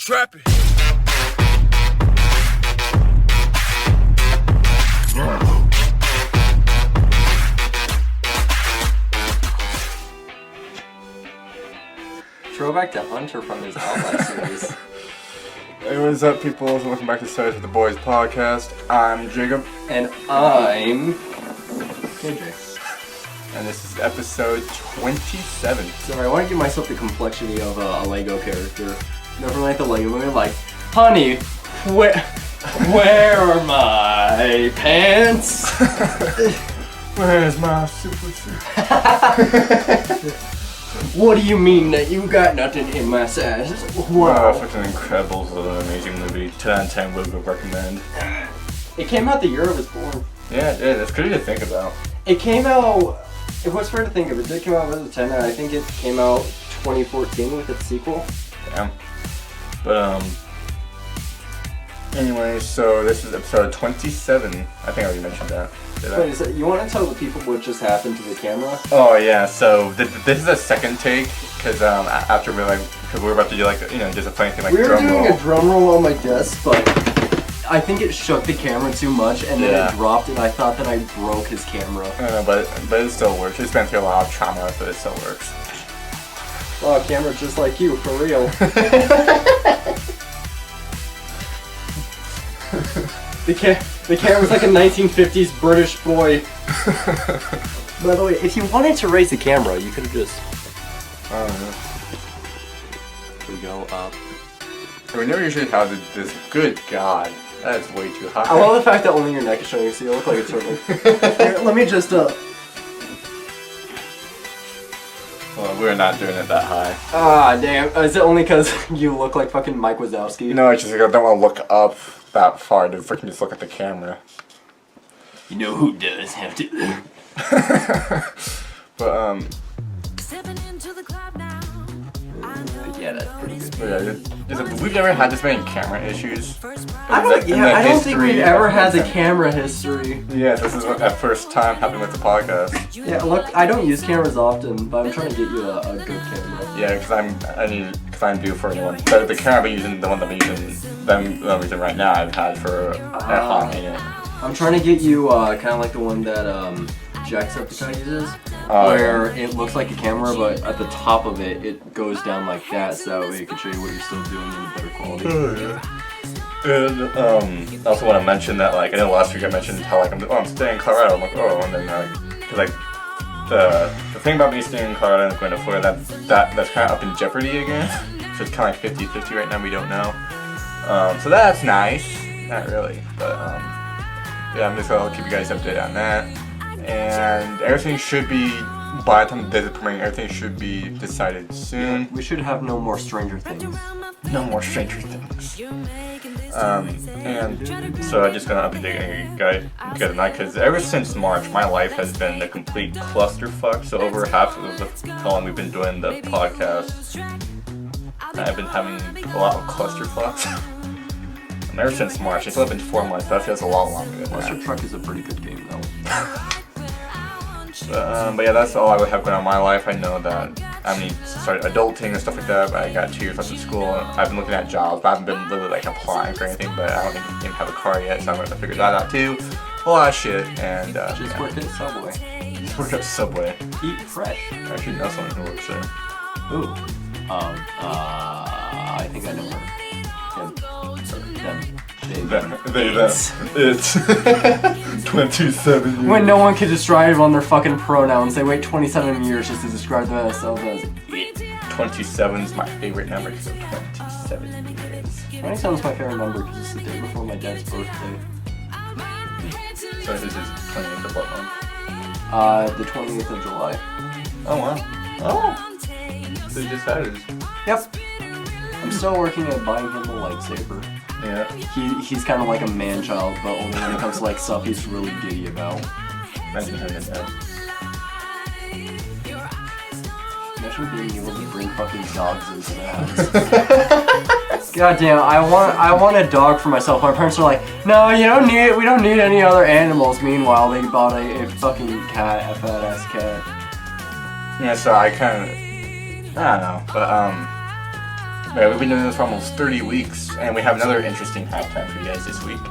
Trapping. Throwback to Hunter from his Dollywise series. Hey, what's up, people? Welcome back to Studies with the Boys podcast. I'm Jacob. And I'm KJ. And this is episode 27. Sorry, I want to give myself the complexity of a Lego character. Never like the Lego movie, like, honey, where are my pants? Where's my super suit? What do you mean that you got nothing in my size? Wow, fucking incredible, an amazing movie. 10 out of 10 would recommend. It came out the year I was born. Yeah, it did. That's crazy to think about. It came out. It was fair to think of. It did come out with a 10. I think it came out 2014 with its sequel. Damn. But anyway, so this is episode 27. I think I already mentioned that. Wait, so you want to tell the people what just happened to the camera? Oh yeah, so this is a second take because after we were about to do just a funny thing like we were drum doing roll. a drum roll on my desk, but I think it shook the camera too much, and then it dropped, and I thought that I broke his camera. But it still works. It's been through a lot of trauma, but it still works. Oh, camera just like you, for real. The camera's like a 1950s British boy. By the way, if you wanted to raise the camera, you could have just... I don't know. We go up. We never usually have this. Good God, that is way too high. I love the fact that only your neck is showing, so you look like a turtle. Here, let me just, Well, we're not doing it that high. Ah, damn. Is it only because you look like fucking Mike Wazowski? No, it's just like I don't want to look up that far to freaking just look at the camera. You know who does have to... But, yeah, that's pretty good. We've never had this many camera issues. I don't think we've ever had the camera history. Yeah, this is that first time happening with the podcast. Yeah, look, I don't use cameras often, but I'm trying to get you a good camera. Yeah, because I'm due for a new one. But the camera I'm using, the one that I'm using right now, I've had for a hot minute. I'm trying to get you kind of like the one that Jacksepticeye uses, where it looks like a camera, but at the top of it, it goes down like that, so that way it can show you what you're still doing in a better quality. Oh, yeah. And I also want to mention that, I know last week I mentioned how, I'm staying in Colorado. I'm like, oh, and then, because, the thing about me staying in Colorado and going to Florida, that's kind of up in jeopardy again. So it's kind of like 50-50 right now, we don't know. So that's nice. Not really, but, yeah, I'm just going to keep you guys updated on that. And everything should be, by the time the visit premiering, everything should be decided soon. We should have no more Stranger Things. No more Stranger Things. And so I'm just gonna update you guys tonight because ever since March, my life has been a complete clusterfuck. So over half of the time we've been doing the podcast, I've been having a lot of clusterfucks. And ever since March, it's only been 4 months. That feels a lot longer than Cluster that. Truck is a pretty good game, though. But yeah, that's all I would have going on in my life. I know that I need to start adulting and stuff like that, but I got 2 years left of school. I've been looking at jobs, but I haven't been really applying for anything, but I don't even have a car yet, so I'm going to figure that out too. A lot of shit, and Just work at Subway. Just work at Subway. Eat fresh. I actually know someone who works there. Ooh. I think I know her. It's 27 years. When no one can describe on their fucking pronouns, they wait 27 years just to describe themselves as it. 27 is my favorite number because of 27 years. 27 is my favorite number because it's the day before my dad's birthday. So this is 28th of what month? The 28th of July. Oh wow. Oh! So you just had it. Yep. I'm still working at buying him a lightsaber. Yeah. He's kind of like a man-child, but only when it comes to stuff he's really giddy about. Imagine him and that. Imagine being able to bring fucking dogs into the house. God damn, I want a dog for myself. My parents are like, no, you don't need it. We don't need any other animals. Meanwhile, they bought a fucking cat, a fat ass cat. Yeah, so I don't know, but Yeah, we've been doing this for almost 30 weeks, and we have another interesting halftime for you guys this week.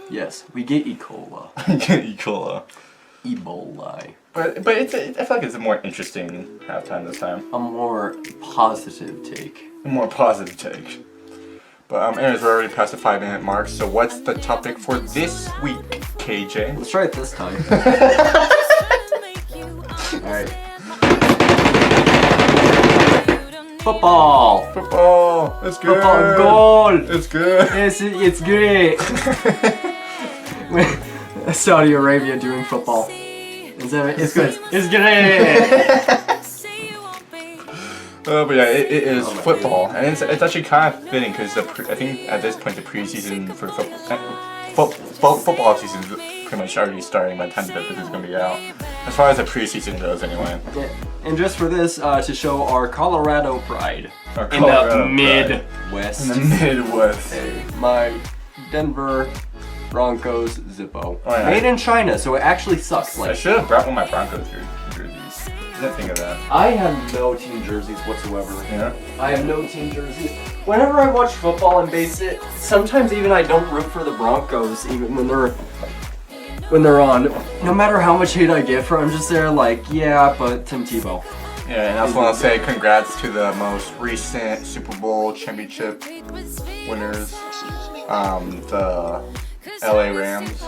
Yes, we get E. coli. Ebola. Ebola. But I feel like it's a more interesting halftime this time. A more positive take. A more positive take. But anyways, we're already past the 5-minute mark, so what's the topic for this week, KJ? Let's try it this time. Alright. Football! Football! It's good! Football goal! It's good! It's great! Saudi Arabia doing football. It's good. It's great! But yeah, it is football, and it's actually kind of fitting because I think at this point the preseason for football season is pretty much already starting by the time that this is going to be out. As far as the preseason goes, anyway. Yeah. And just for this, to show our Colorado pride Our in Colorado the pride. Midwest. In the Midwest. Hey, my Denver Broncos Zippo. Oh, yeah. Made in China, so it actually sucks. I Like, should have brought one of my Broncos jerseys. Didn't think of that. I have no team jerseys whatsoever. Yeah. I have no team jerseys. Whenever I watch football and base it, sometimes even I don't root for the Broncos, even when they're on. No matter how much hate I get for, I'm just there like, yeah, but Tim Tebow. Yeah, and I also want to say congrats to the most recent Super Bowl championship winners, the LA Rams.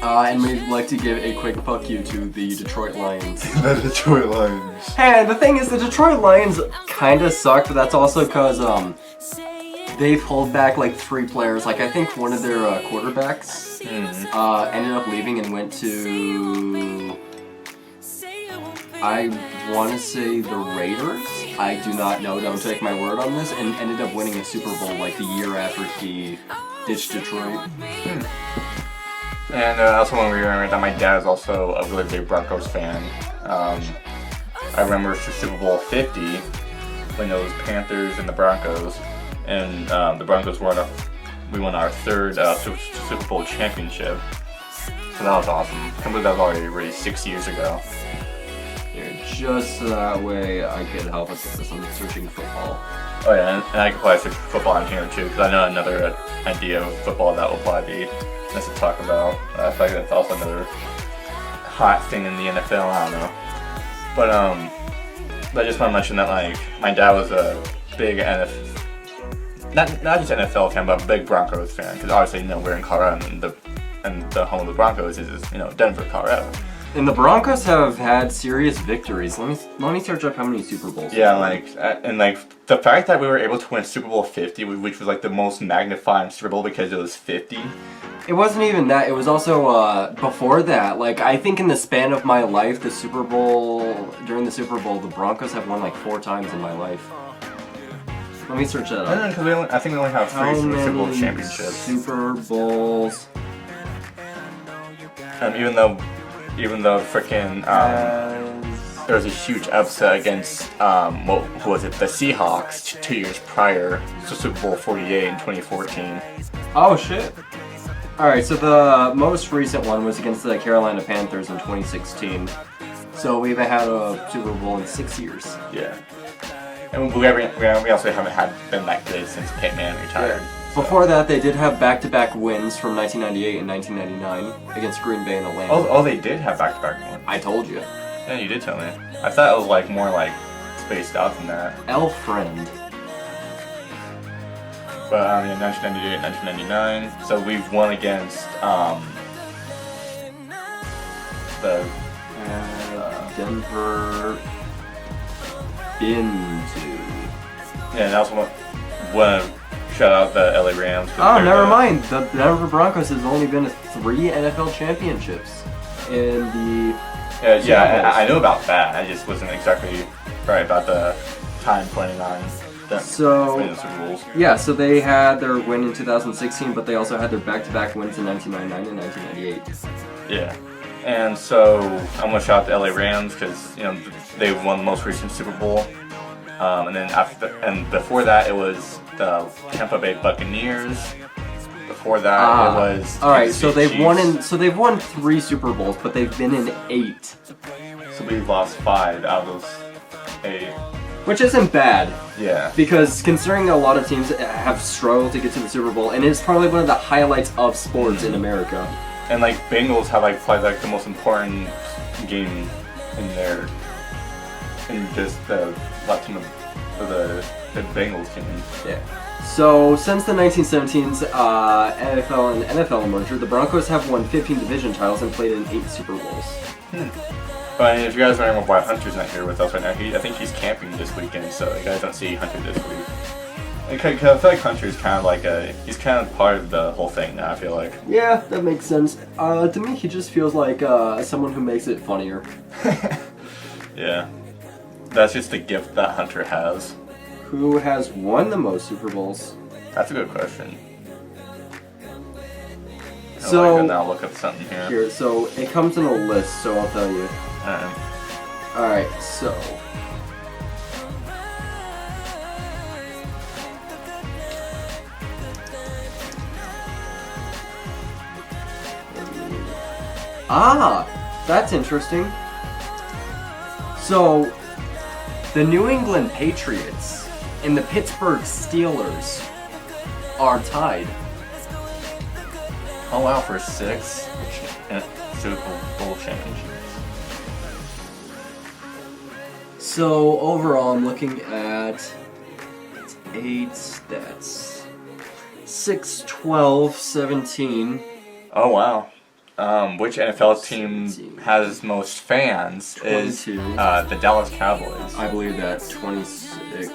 And we'd like to give a quick fuck you to the Detroit Lions. The Detroit Lions. Hey, the thing is, the Detroit Lions kinda suck, but that's also because, they pulled back like 3 players. Like, I think one of their quarterbacks ended up leaving and went to, I want to say the Raiders. I do not know, don't take my word on this, and ended up winning a Super Bowl like the year after he ditched Detroit. And I also want to remember that my dad is also a really big Broncos fan. I remember Super Bowl 50 when it was Panthers and the Broncos, and the Broncos won our 3rd Super Bowl championship. So that was awesome. I can't believe that was already 6 years ago. Here, just so that way I could help us with this. I'm searching football. Oh yeah, and I can probably search football on here too, because I know another idea of football that will probably be nice to talk about. I feel like that's also another hot thing in the NFL. I don't know, but I just want to mention that like my dad was a big not just NFL fan, but a big Broncos fan, because obviously we're in Colorado, and the home of the Broncos is Denver, Colorado. And the Broncos have had serious victories. Let me search up how many Super Bowls. Yeah, and the fact that we were able to win Super Bowl 50, which was like the most magnifying Super Bowl because it was 50. It wasn't even that. It was also before that. Like, I think in the span of my life, during the Super Bowl, the Broncos have won like 4 times in my life. Let me search that up. I think we only have 3 Super Bowl championships. Super Bowls. Even though freaking there was a huge upset against who was it? The Seahawks 2 years prior to Super Bowl 48 in 2014. Oh shit. Alright, so the most recent one was against the Carolina Panthers in 2016. So we haven't had a Super Bowl in 6 years. Yeah. And we also haven't been that good since Peyton Manning retired. Yeah. Before that, they did have back-to-back wins from 1998 and 1999 against Green Bay and Atlanta. Oh, they did have back-to-back wins. I told you. Yeah, you did tell me. I thought it was more spaced out than that. L friend. But in 1998 and 1999, so we've won against the Denver into. Yeah, and I also want to shout out the LA Rams. Oh, never mind. The Denver Broncos has only been to 3 NFL championships in the. I know about that. I just wasn't exactly right about the time planning on them winning the Super Bowls. Yeah, so they had their win in 2016, but they also had their back-to-back wins in 1999 and 1998. Yeah. And so I'm gonna shout out the LA Rams because they won the most recent Super Bowl, and then before that it was the Tampa Bay Buccaneers. Before that it was. All right, so they've Chiefs. they've won 3 Super Bowls, but they've been in 8. So we've lost 5 out of those 8. Which isn't bad. Yeah. Because considering a lot of teams have struggled to get to the Super Bowl, and it's probably one of the highlights of sports in America. And like Bengals have like probably like the most important game in just the Latino of the Bengals team. Yeah. So since the 1917s NFL and NFL merger, the Broncos have won 15 division titles and played in 8 Super Bowls. But if you guys are wondering why Hunter's not here with us right now, I think he's camping this weekend, so you guys don't see Hunter this week. Because I feel like Hunter's kind of like he's kind of part of the whole thing now, I feel like. Yeah, that makes sense. To me, he just feels like someone who makes it funnier. Yeah. That's just the gift that Hunter has. Who has won the most Super Bowls? That's a good question. So, I can now look up something here. Here, so it comes in a list, so I'll tell you. Alright, so... that's interesting. So, the New England Patriots and the Pittsburgh Steelers are tied. Oh wow, for 6 Super Bowl championships. So overall, I'm looking at 8. That's 6, 12, 17. Oh wow. Which NFL team 17. has most fans 22. is the Dallas Cowboys. I believe that 26.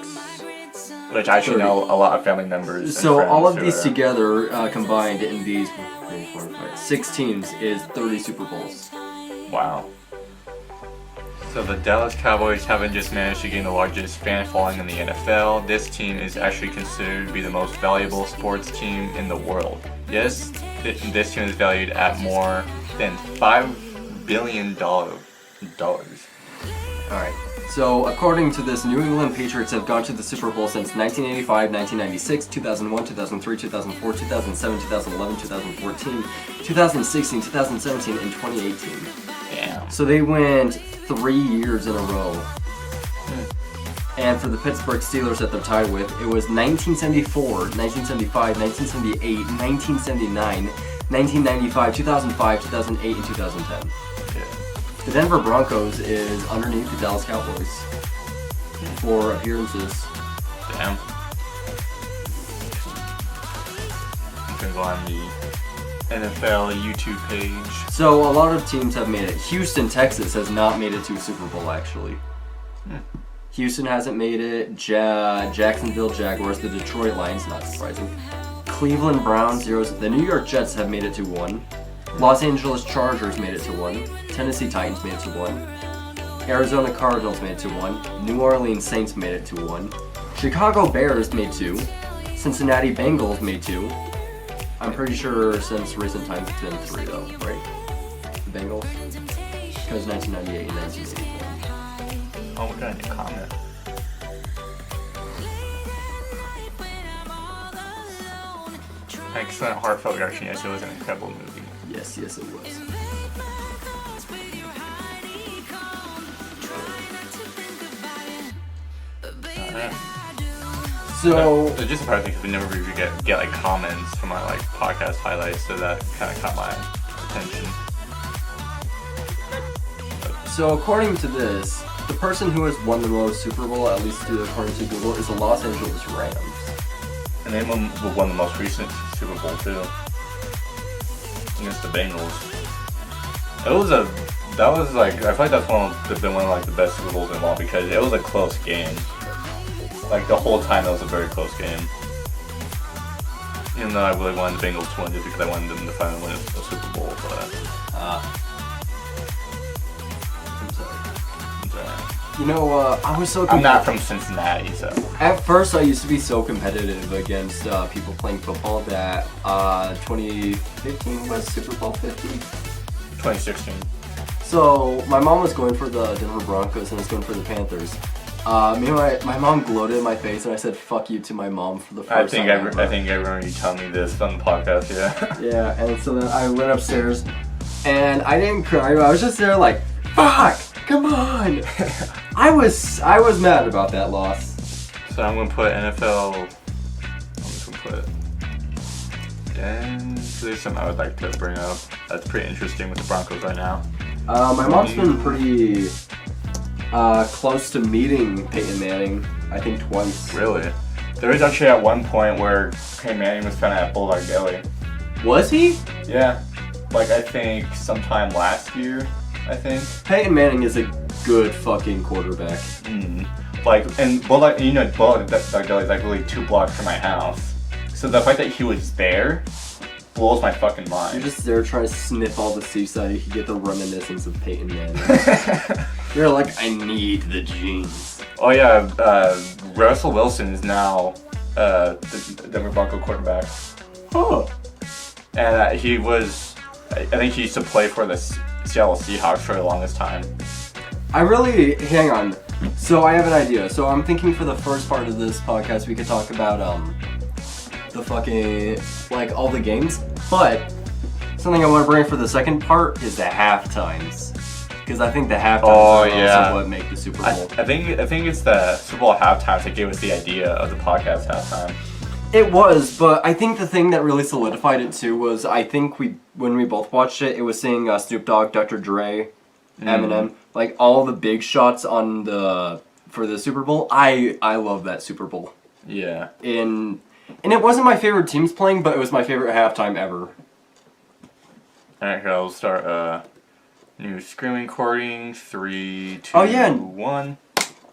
Which I actually 30. know a lot of family members. And So friends all of who these are- together, combined in these 6 teams, is 30 Super Bowls. Wow. So the Dallas Cowboys haven't just managed to gain the largest fan following in the NFL. This team is actually considered to be the most valuable sports team in the world. Yes, this team is valued at more than $5 billion. Alright, so according to this, New England Patriots have gone to the Super Bowl since 1985, 1996, 2001, 2003, 2004, 2007, 2011, 2014, 2016, 2017, and 2018. Damn. So they went 3 years in a row. And for the Pittsburgh Steelers that they're tied with, it was 1974, 1975, 1978, 1979, 1995, 2005, 2008, and 2010. The Denver Broncos is underneath the Dallas Cowboys for appearances. Damn. I'm gonna go on the NFL YouTube page. So a lot of teams have made it. Houston, Texas has not made it to a Super Bowl actually. Houston hasn't made it. Jacksonville Jaguars, the Detroit Lions, not surprising. Cleveland Browns, the New York Jets have made it to 1. Los Angeles Chargers made it to 1. Tennessee Titans made it to 1. Arizona Cardinals made it to 1. New Orleans Saints made it to 1. Chicago Bears made 2. Cincinnati Bengals made 2. I'm pretty sure since recent times it's been 3 though, right? The Bengals? Because 1998 and 1984. Oh, we got a new comment. Excellent heartfelt reaction. Yes, it was an incredible movie. Yes, it was. So it's just surprising because we never really get like comments from our like podcast highlights, so that kind of caught my attention. So according to this, the person who has won the most Super Bowl, at least according to Google, is the Los Angeles Rams. And they won the most recent Super Bowl too, against the Bengals. That was like, I feel like that's one of the best Super Bowls in a while because it was a close game. Like the whole time it was a very close game. Even though I really wanted the Bengals to win just because I wanted them to finally win a Super Bowl, but I'm sorry. it's alright. You know, I was so I'm not from Cincinnati, so. At first, I used to be so competitive against people playing football that 2015 was Super Bowl 50. 2016. So my mom was going for the Denver Broncos and I was going for the Panthers. Me and my mom gloated in my face and I said "fuck you" to my mom for the first time. I think I remember you telling me this on the podcast. Yeah. Yeah, and so then I went upstairs and I didn't cry. I was just there like, "Fuck, come on, I was mad about that loss. So I'm gonna put NFL. I'm just gonna put. And there's something I would like to bring up. That's pretty interesting with the Broncos right now. My mom's been pretty close to meeting Peyton Manning. I think twice. Really? There was actually at one point where Peyton Manning was kind of at Bulldog Daily. Was he? Yeah. Like I think sometime last year. I think. Peyton Manning is a good fucking quarterback. Like, and Bulldog Daily is like really 2 blocks from my house. So the fact that he was there blows my fucking mind. You're just there trying to sniff all the seaside. You can get the reminiscence of Peyton Manning. You're like, I need the genes. Oh yeah, Russell Wilson is now the Denver Bronco quarterback. Oh. And he was, I think he used to play for the Seattle Seahawks for the longest time. Hang on. So I have an idea. So I'm thinking for the first part of this podcast, we could talk about the fucking, like, all the games. But something I want to bring for the second part is the halftimes. Because I think the halftimes are also what make the Super Bowl. I think it's the Super Bowl halftimes that gave us the idea of the podcast halftime. It was, but I think the thing that really solidified it too was I think when we both watched it, it was seeing Snoop Dogg, Dr. Dre, Eminem, like all the big shots for the Super Bowl. I love that Super Bowl. Yeah. And it wasn't my favorite teams playing, but it was my favorite halftime ever. Alright, here I'll start new screen recording. 3, 2, 1.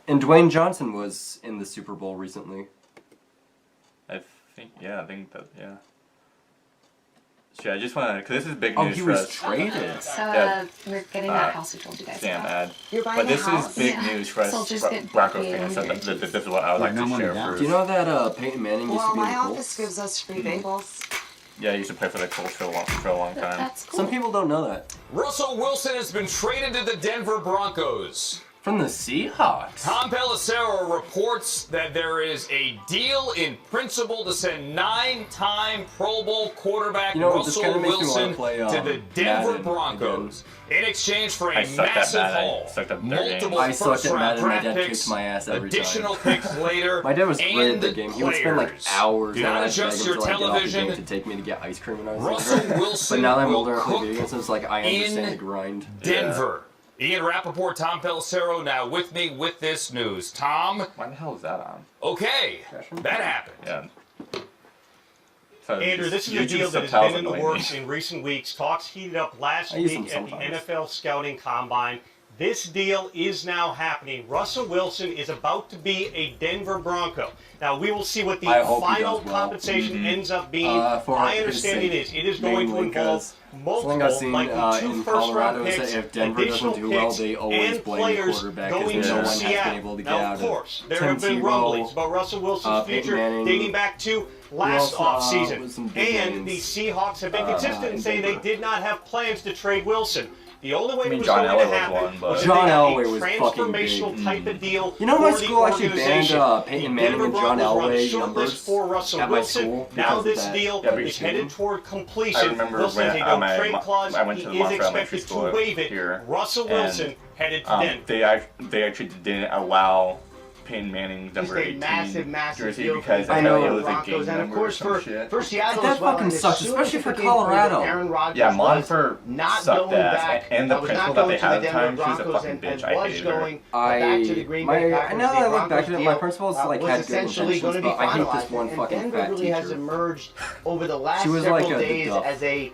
And Dwayne Johnson was in the Super Bowl recently. I think that, yeah. So I just want to, because this is big news he for was us. traded. So we're getting that house we told you guys Damn about. ad. You're buying But a this house? is big news for us Soldiers get Broncos paid fans. So and this is what I would like to share first. Do you know that Peyton Manning used to be in my the office Colts? gives us free bagels. Yeah, he used to play for the Colts for a long time. That's cool. Some people don't know that. Russell Wilson has been traded to the Denver Broncos. From the Seahawks. Tom Pelissero reports that there is a deal in principle to send 9-time Pro Bowl quarterback this Russell kinda makes me wanna Wilson play, to the Denver Madden Broncos in exchange for I a sucked at massive Madden. I haul. sucked at their Multiple game. I sucked at first-round Madden. My draft dad picks, kicked my ass every additional time. picks later. My dad was and great at the game. He would spend like players. hours Do and not I'd beg him adjust to your like get off the television. game to take me to get ice cream when I was Russell younger. Wilson But now that I'm will older and I play cook video games, it's like I understand the grind. Denver. Ian Rappaport, Tom Pelissero now with me with this news. Tom? Why the hell is that on? Okay, that happened. Yeah. So Andrew, this is a YouTube deal that has subtitles been in the annoy works me. in recent weeks. Talks heated up last I use them week at the sometimes. NFL Scouting Combine. This deal is now happening. Russell Wilson is about to be a Denver Bronco. Now, we will see what the I hope he final does well. compensation ends up being. For My his understanding sake, is it is going to mainly involve 'cause multiple, something I've seen likely 2 in first-round Colorado is picks, that if Denver additional doesn't do well, picks, they always and blame the players quarterback going because no to one has been Seattle. able to get Now, out of of course, there Tim have been Tebow, rumblings about Russell Wilson's Peyton future Manning, dating back to last also, with offseason. some big And the names, Seahawks have been consistent in saying they Denver. did not have plans to trade Wilson. The only way I mean, it was John going Elway to was happen one, but- was if John they got Elway a was fucking transformational big. type of deal. You know, my for the school actually banned organization. Peyton The Manning and Denver John Broncos were on the Elway short numbers list for Russell at my Wilson. school Now because of this that. deal Yeah, but is headed toward I completion. remember Wilson when has a I no trade clause. went to the He is Monster Elementary expected School to waive it. here, Russell and, Wilson headed to Denver. they actually didn't allow Peyton Manning's number Just a 18 massive jersey deal because for the I know. it was a Broncos, game and of number or course some shit. for Seattle That as well. fucking and as sucks, soon especially as for it became clear that Colorado. Aaron Rodgers Yeah, was Monfort not sucked going ass, back, and the was principal not that going they to had the at the Denver time, she was a Broncos fucking bitch. and I was hated her. going back to the Green Bay Packers. now that I The look back at it, my Broncos principal's deal like was had good essentially going to intentions, be but I hate this finalized, one and fucking Denver fat really has teacher. emerged over the last She was several like a days duff. as a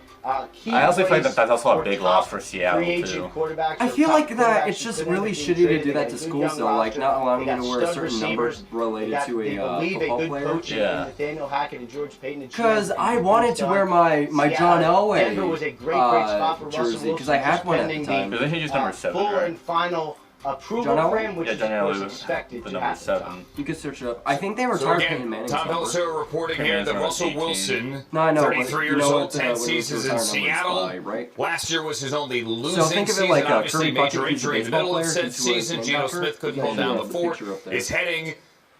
key I also feel like place that's also a for big top loss for Seattle, free agent too. quarterbacks I or feel top like that quarterbacks it's just who could end really up being shitty to traded. do They that got to a good schools young though, like roster. not allowing They you got to wear a stud certain number receivers. related They got, to they a believe football a good player. coach in Yeah. Nathaniel Hackett and George Payton. Because I wanted to wear my John Elway Denver was a great spot for Russell jersey Wilson, because I had just one at the pending time. Isn't he just number 7, full right? and final approval John Elway? for him, which Yeah, is John of course Elway was expected the to number happen. 7. You could search it up. I think they So retired Peyton again, Manning's Tom number. Pelissero reporting Peyton here Manning's that number Russell 18. Wilson, No, I know. 33 years old, 10 when his seasons in retirement was Seattle. by, right? Last year was his only losing So think of it season. like Obviously, Kirby Puckett, major who's a injury in the baseball middle of player, said who's a season. linebacker. Geno Smith couldn't Yeah, hold he down has the the fort. picture up there. Is heading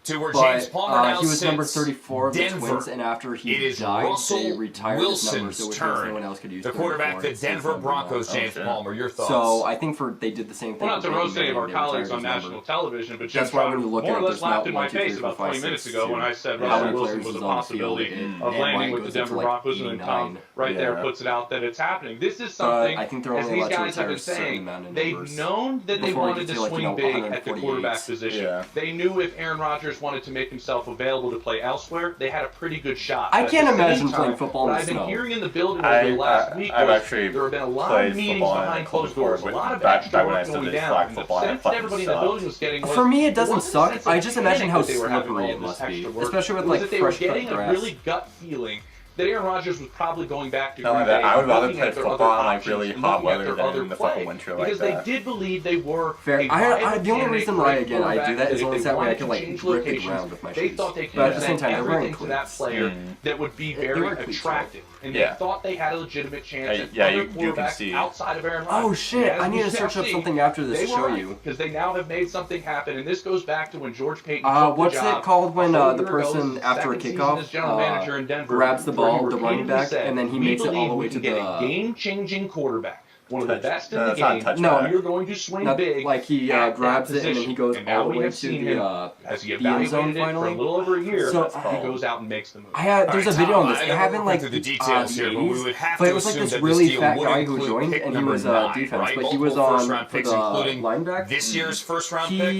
to where James Palmer now he was number sits 34 of the Denver. Twins, and after It he is died, they Russell retired his number, Wilson's so which means turn. no one else could use The quarterback, 34. the It's his Denver number now. Broncos, James Palmer. Your thoughts? So I think they did the same thing. Well, not to with roast any of Peyton our Manning, they colleagues on retired his national number. television, but Jim That's why when Trotter you look more at or it, less there's laughed not in 1, my 2, face 3, 4, about 5, 20 minutes 6, ago when I said how Russell many Wilson players was a is on the field, possibility and of why landing it with the goes up to, Denver like, Broncos, and then Tom 89. right there Yeah. puts it out that it's happening. This is something, I think they're as only these allowed to guys have retire been a certain saying, amount of they've numbers known that they before we wanted get to to, like, swing big at the 148. quarterback position. Yeah. They knew if Aaron Rodgers wanted to make himself available to play elsewhere, they had a pretty good shot. I But at can't the same imagine time, playing football in what the I've been snow. hearing in the building over the last week I've was actually there have been a lot played of meetings football in behind a cold closed doors, a before, lot but of back extra when I work still going did down. flag And the football, and it sense that fucking everybody in the sucked. building was getting was For me, it doesn't wasn't a suck. sense I of just imagine panic how that they were having slippery all it this must be, extra work. especially with It was like that they were fresh cut getting a grass. really gut feeling that Aaron Rodgers was probably going back to Not Green only that, Bay I would and rather looking play at their football other in, like, options really and hot looking at weather their than other in the play, fucking winter like because that. they did believe they were Fair. a viable The only reason why, again, I do quarterback that is if only they so that way I wanted can to like change grip the locations. ground with my They shoes. thought they could But at the same present time, they're wearing everything to that cleats. player Mm. that would be They're very wearing cleats, attractive, and Yeah. they thought they had a legitimate chance at Yeah, other you can quarterbacks see. outside of Aaron Rodgers. Oh shit! And as I need we to shall search up see, something after this they to were show right, you. because they now have made something happen, and this goes back to when George Payton took What's the job it called when a whole the year ago. This person is after a second season kickoff as general manager in Denver, grabs the where he ball, the running repeatedly back, said, and then he "We makes it all believe the we way can to get the a game-changing quarterback, one of the best in the That's not a game. touchback. You're going to swing Not, big. like he at that grabs it and then position." he goes And now all the we way have to seen the him as he the end zone evaluated it for a finally. little over a year. So, he goes out and makes the move. There's a video on this. I It never happened like went through the the details here, but we 80s, would have but to it was like assume this that really this deal fat would guy who include joined, pick and he number was 9, defense, right? but he was Multiple on first-round for picks, the including linebacker. this year's first-round pick.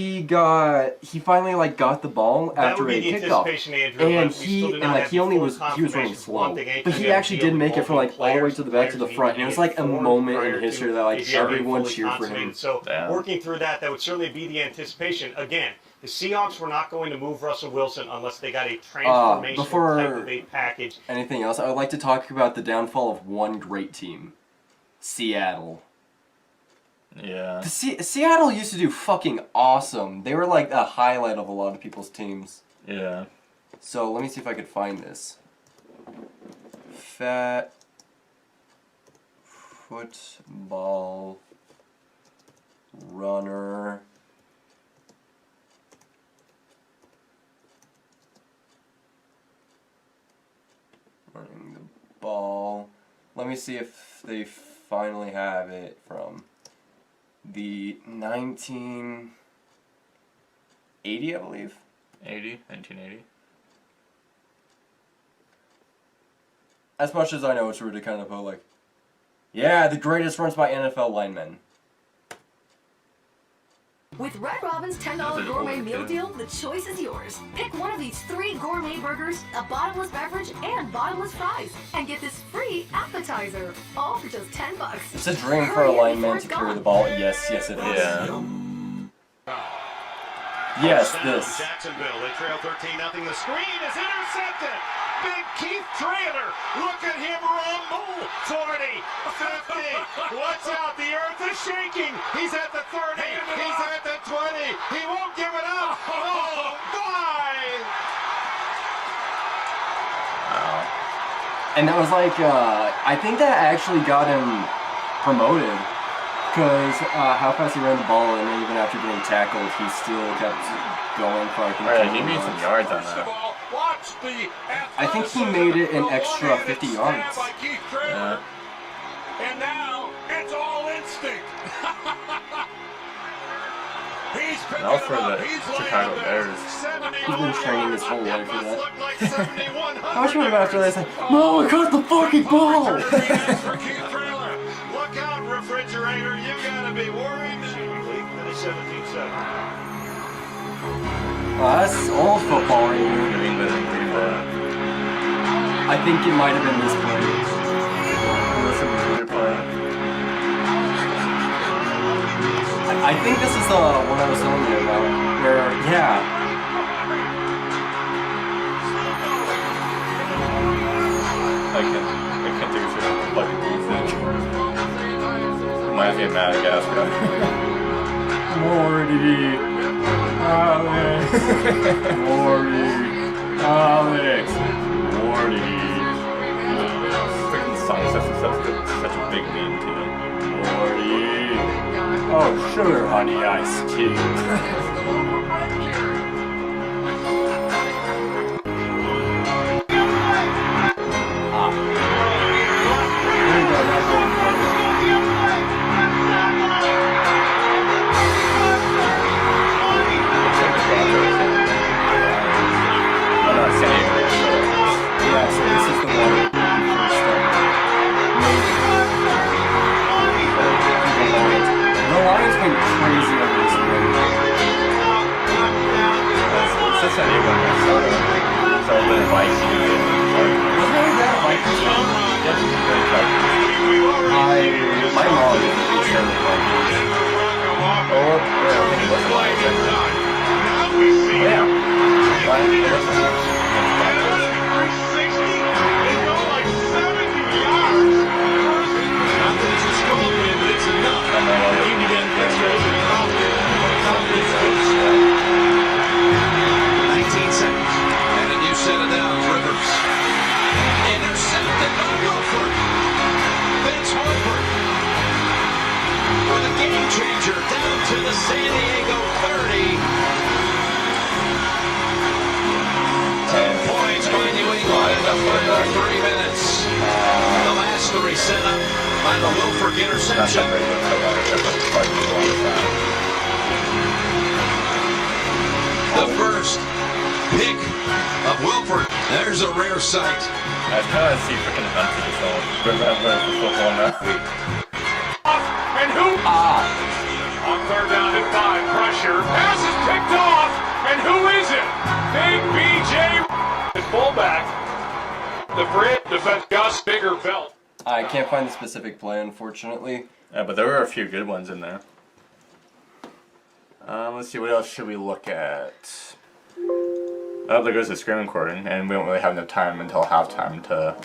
He finally like got the ball That after would a be the kickoff, anticipation, Andrew, and but we still do and not like have he only full was running confirmation. slow, One thing, but he ATM actually did make it from like all the way to the back to the front, and it was like a moment in history that like everyone cheered for him. So Yeah. working through that would certainly be the anticipation. Again, the Seahawks were not going to move Russell Wilson unless they got a transformational before type of a package. Anything else? I would like to talk about the downfall of one great team, Seattle. Yeah. Seattle used to do fucking awesome. They were like a highlight of a lot of people's teams. Yeah. So let me see if I could find this. Fat football runner. Running the ball. Let me see if they finally have it from the 1980, I believe. 1980. As much as I know, it's rude to kind of put like, yeah, the greatest runs by NFL linemen. With Red Robin's $10 gourmet meal deal, the choice is yours. Pick one of these 3 gourmet burgers, a bottomless beverage, and bottomless fries, and get this free appetizer, all for just $10. It's a dream for a lineman to carry the ball. Yes, yes it is. Yeah. Yes, this. Jacksonville, they trail 13-0. The screen is intercepted. Big Keith Trailer. Look at him rumble. 40, 50. Watch out. The earth is shaking. He's at the 30. He's at the 20. He won't give it up. Oh, my. And that was like, I think that actually got him promoted. Because how fast he ran the ball, and even after getting tackled, he still kept going for, I think, Oh, yeah, he made some yards on First of that. all, watch the I think he made it an extra 50 yards. By Keith Trailer. And now it's all instinct. He's picking Now for him up. the He's Chicago laying there. Bears. He's been training his whole life for that. Look like 7,100 How much would have after this? Like, no, I caught the fucking ball! Return for Keith Trailer. Look out, refrigerator. You gotta be worried. Finish 17-7. Oh, that's old football right here. New England and Green Bay. I think it might have been this play. That's a weird play. I think this is the one I was telling you about. Where, yeah. I can't take a shit out of the fucking defense. Reminds me of Madagascar. Morty. Alex. Morty. Alex. Morty. Freaking song such a big name to it. Morty. Oh, sugar, honey, iced tea. San Diego and Minnesota. So a little bit of Vikings. Wasn't really that a Vikings fan? My mom is a big fan of Vikings. Oh, yeah, I think it was the Vikings. Yeah. Changer down to the San Diego 30. 10 points by New England in the final 3 minutes. The last 3 set up by the Wilford interception. The first pick of Wilford. There's a rare sight. I kind of see freaking Hunter so remember the football now. And who? On 3rd down and 5, pressure. Pass is picked off. And who is it? Big BJ. Fullback. The Brit defense Gus Bigger belt. I can't find the specific play, unfortunately. Yeah, but there were a few good ones in there. Let's see, what else should we look at? Oh, there goes the screen recording, and we don't really have enough time until halftime to...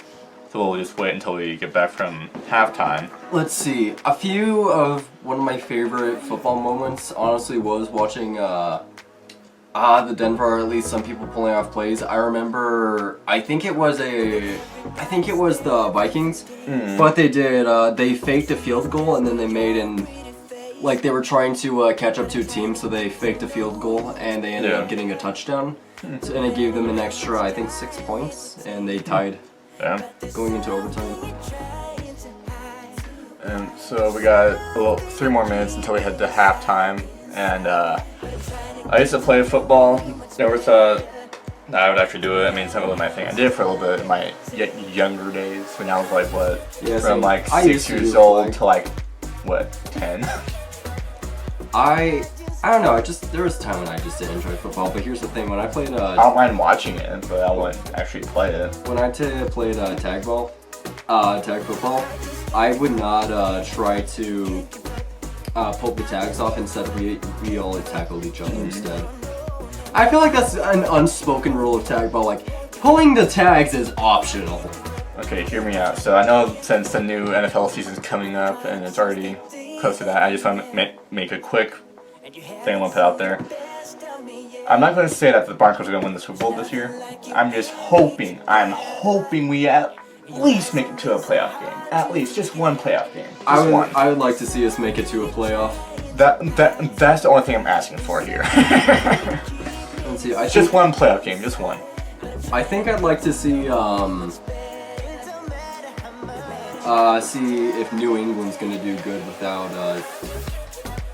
So we'll just wait until we get back from halftime. Let's see. A few of one of my favorite football moments, honestly, was watching the Denver, or at least some people pulling off plays. I remember, I think it was the Vikings, but they faked a field goal and then they made like they were trying to catch up to a team, so they faked a field goal and they ended up getting a touchdown. And it gave them an extra, I think, 6 points, and they tied. Yeah. Going into overtime. And so we got 3 more minutes until we head to halftime. And I used to play football. Never thought I would actually do it. I mean, it's not really my thing. I did it for a little bit in my younger days when I was like, what? Yeah, from like I 6 years old to like, what, 10? I don't know, there was a time when I just didn't enjoy football, but here's the thing, when I played I don't mind watching it, but I wouldn't actually play it. When I played tag football, I would not try to pull the tags off. Instead, we all tackled each other instead. I feel like that's an unspoken rule of tag ball, like, pulling the tags is optional. Okay, hear me out. So I know since the new NFL season's coming up, and it's already close to that, I just want to make a quick thing I want to put out there. I'm not going to say that the Broncos are going to win the Super Bowl this year. I'm hoping we at least make it to a playoff game. At least, just one playoff game. I would like to see us make it to a playoff. That's the only thing I'm asking for here. Let's see, just one playoff game, just one. I think I'd like to see if New England's going to do good without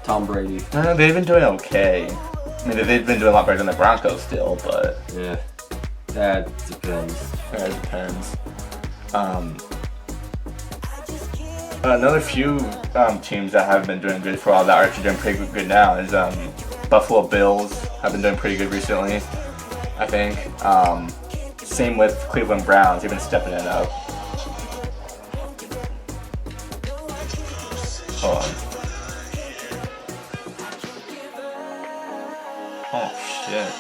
Tom Brady. They've been doing okay. I mean, they've been doing a lot better than the Broncos still, but... Yeah, that depends. That depends. Another few teams that have been doing good for a while that are actually doing pretty good now is Buffalo Bills have been doing pretty good recently, I think. Same with Cleveland Browns, they've been stepping it up. Hold on. Oh shit.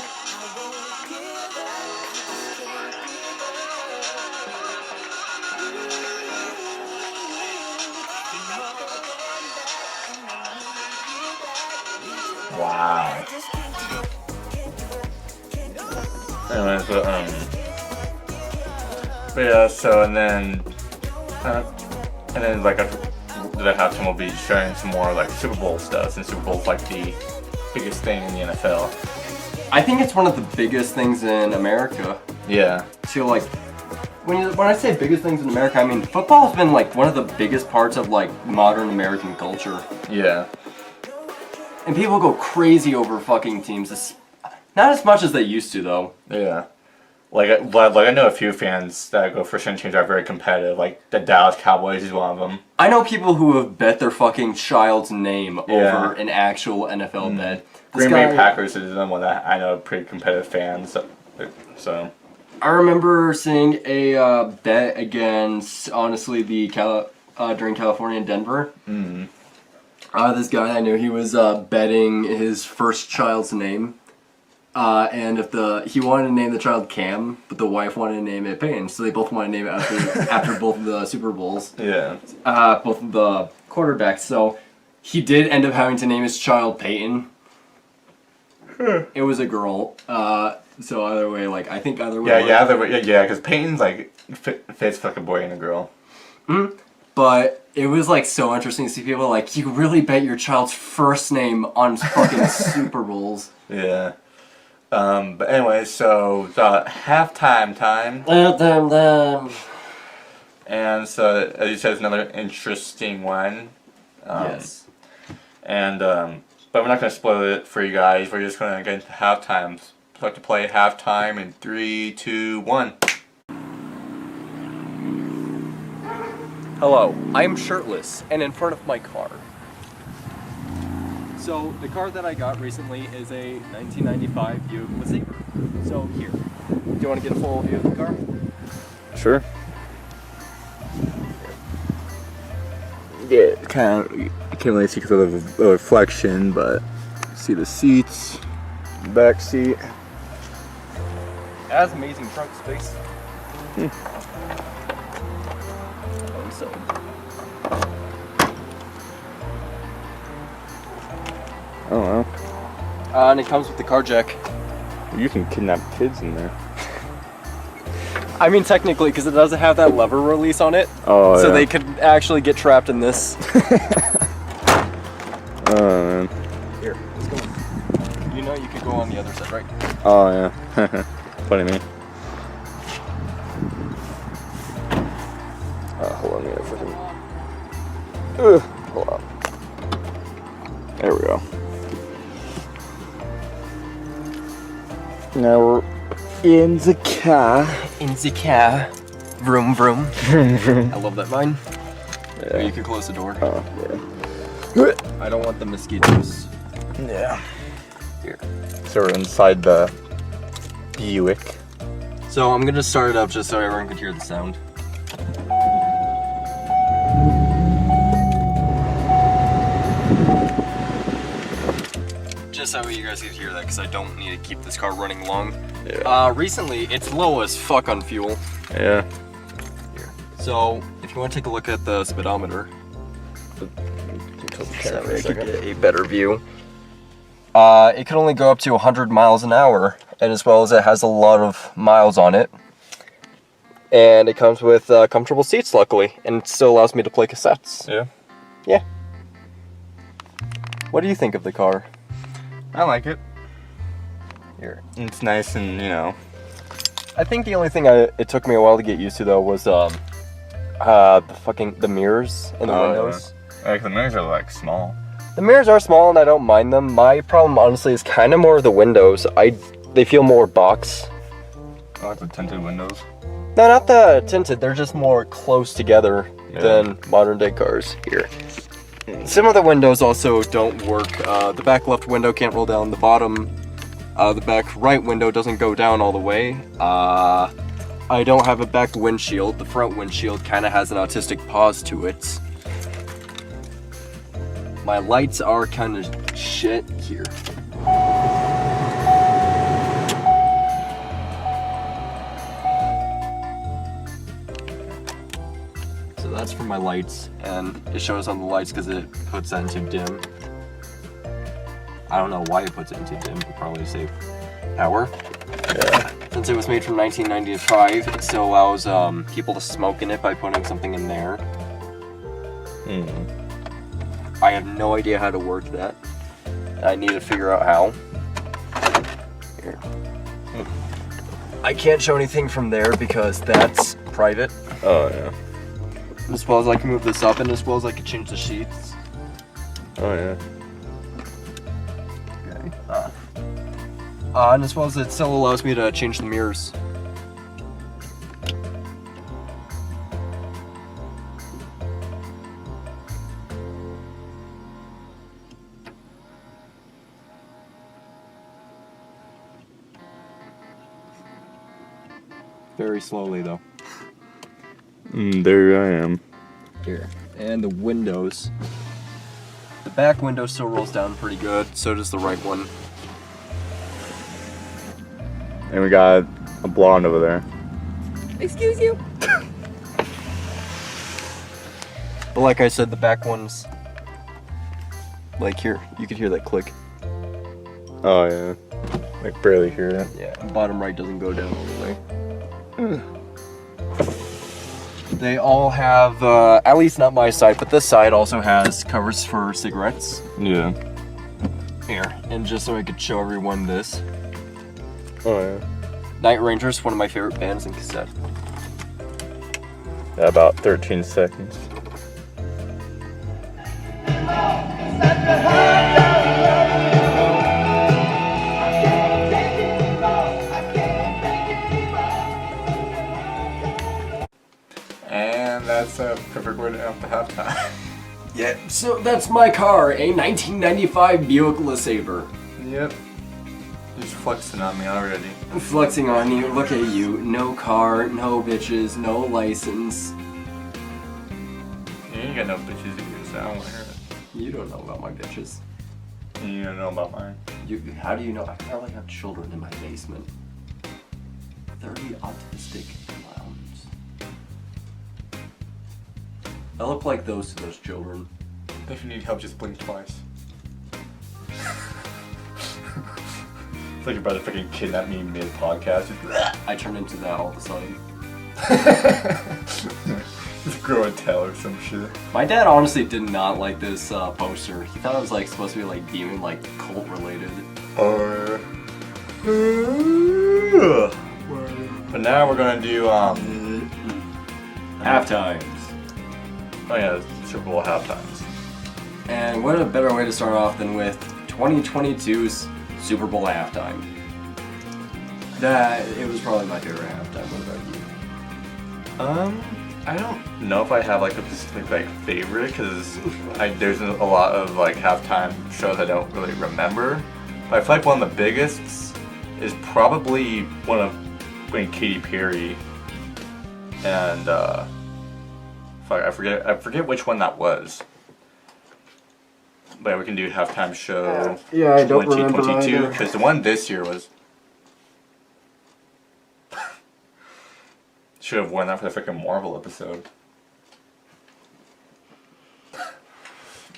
Wow. Anyways, but yeah, so and then like after that halftime we'll be sharing some more like Super Bowl stuff, and Super Bowl's like the biggest thing in the NFL. I think it's one of the biggest things in America. Yeah. So like, when I say biggest things in America, I mean football has been like one of the biggest parts of like modern American culture. Yeah. And people go crazy over fucking teams. Not as much as they used to, though. Yeah. Like I know a few fans that go first gen teams are very competitive. Like the Dallas Cowboys is one of them. I know people who have bet their fucking child's name over an actual NFL bet. Green Bay Packers is the one that I know pretty competitive fans. So. I remember seeing a bet against, honestly, the during California and Denver. This guy I knew, he was betting his first child's name. And if he wanted to name the child Cam, but the wife wanted to name it Peyton, so they both wanted to name it after both of the Super Bowls. Yeah. Both of the quarterbacks. So he did end up having to name his child Peyton. It was a girl. So either way, I think either way. Yeah, because Peyton's fits like a boy and a girl. But it was so interesting to see people you really bet your child's first name on fucking Super Bowls. Yeah. But anyway, so halftime time. And so, as you said, it's another interesting one. Yes. And, but we're not going to spoil it for you guys. We're just going to get into halftime. So like to play halftime in 3, 2, 1. Hello, I am shirtless and in front of my car. So the car that I got recently is a 1995 Buick LeSabre. So here, do you want to get a full view of the car? Sure. Yeah, kind of. You can't really see because of the reflection, but see the seats, back seat. It has amazing trunk space. Oh wow. And it comes with the car jack. You can kidnap kids in there. I mean, technically, because it doesn't have that lever release on it. Oh, so yeah. they could actually get trapped in this. Oh man. Here, let's go. You know you could go on the other side, right? Oh yeah. Funny me. Hold on, yeah, fucking. Hold on. There we go. Now we're in the car. In the car. Vroom vroom. Vroom vroom. I love that vine. Yeah. You can close the door. Oh yeah. I don't want the mosquitoes. Yeah. Here. So we're inside the Buick. So I'm gonna start it up just so everyone can hear the sound. Just so you guys can hear that, because I don't need to keep this car running long. Yeah. Recently, it's low as fuck on fuel. Yeah. Here. So, if you want to take a look at the speedometer, so I can get a better view. It can only go up to 100 miles an hour, and as well as it has a lot of miles on it. And it comes with comfortable seats, luckily, and it still allows me to play cassettes. Yeah. Yeah. What do you think of the car? I like it. Here. It's nice and, you know. I think the only thing it took me a while to get used to, though, was the mirrors in the windows. Yeah, the mirrors are small. The mirrors are small and I don't mind them. My problem, honestly, is kind of more of the windows. They feel more box. I like the tinted windows. No, not the tinted. They're just more close together than modern day cars. Here. Some of the windows also don't work. The back left window can't roll down. The bottom, the back right window doesn't go down all the way. I don't have a back windshield. The front windshield kind of has an autistic pause to it. My lights are kind of shit here. So that's for my lights, and it shows on the lights because it puts that into dim. I don't know why it puts it into dim, but probably save power. Yeah. Since it was made from 1995, it still allows people to smoke in it by putting something in there. I have no idea how to work that. I need to figure out how. Here. I can't show anything from there because that's private. Oh, yeah. As well as I can move this up, and as well as I can change the sheets. Oh, yeah. Okay. And as well as it still allows me to change the mirrors. Very slowly though. There I am. Here. And the windows. The back window still rolls down pretty good, so does the right one. And we got a blonde over there. Excuse you? But like I said, the back one's like here. You can hear that click. Oh yeah. Like barely hear it. Yeah, bottom right doesn't go down all the way. They all have, at least not my side, but this side also has covers for cigarettes. Yeah. Here, and just so I could show everyone this. Oh yeah. Night Rangers, one of my favorite bands in cassette. Yeah, about 13 seconds. And that's a perfect way to end the halftime. Yeah, so that's my car, a 1995 Buick LeSabre. Yep. Just flexing on me already. Flexing on you, look at you. No car, no bitches, no license. You ain't got no bitches either, so I don't want to hear it. You don't know about my bitches. You don't know about mine. How do you know? I probably have children in my basement. 30 autistic clowns. I look like those to those children. If you need help, just blink twice. It's like you're about to freaking kidnap me mid-podcast. I turn into that all of a sudden. Just grow a tail or some shit. My dad honestly did not like this poster. He thought it was like supposed to be like demon, like cult related. But now we're gonna do Halftimes. Oh yeah, Super Bowl halftimes. And what a better way to start off than with 2022's Super Bowl halftime. It was probably my favorite halftime. What about you? I don't know if I have like a specific like favorite because there's a lot of like halftime shows I don't really remember. But I feel like one of the biggest is probably when Katy Perry and I forget which one that was. But yeah, we can do halftime show. Yeah, I don't remember 2022 either. because the one this year was. Should have worn that for the freaking Marvel episode.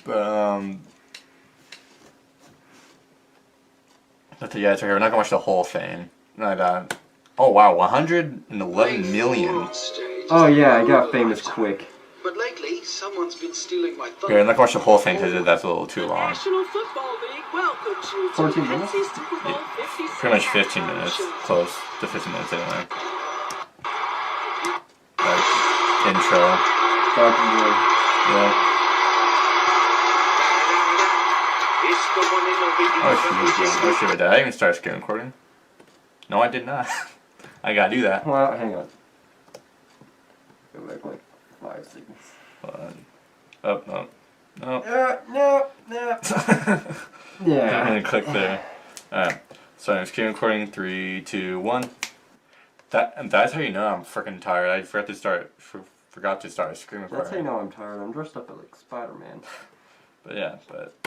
But yeah, it's okay. We're not gonna watch the whole thing. Oh wow, 111 million. Oh yeah, I got famous quick. But lately, someone's been stealing my thunder. Okay, I'm not gonna watch the whole thing because that's a little too long. National Football League welcomes you to 14 minutes? Pepsi's Super Bowl Yeah, 56 pretty much 15 minutes. celebration. Close to 15 minutes anyway. Like, intro. Yeah. It's the one and only Oh shit, did I even start screen recording? No, I did not. I gotta do that. Well, hang on. Go back like 5 seconds. Oh, no. No. No. I'm Yeah. gonna click there. Alright. So I'm screen recording. 3, 2, 1. That's how you know I'm freaking tired. I forgot to start screen recording. That's how you know I'm tired. I'm dressed up like Spider-Man. But yeah,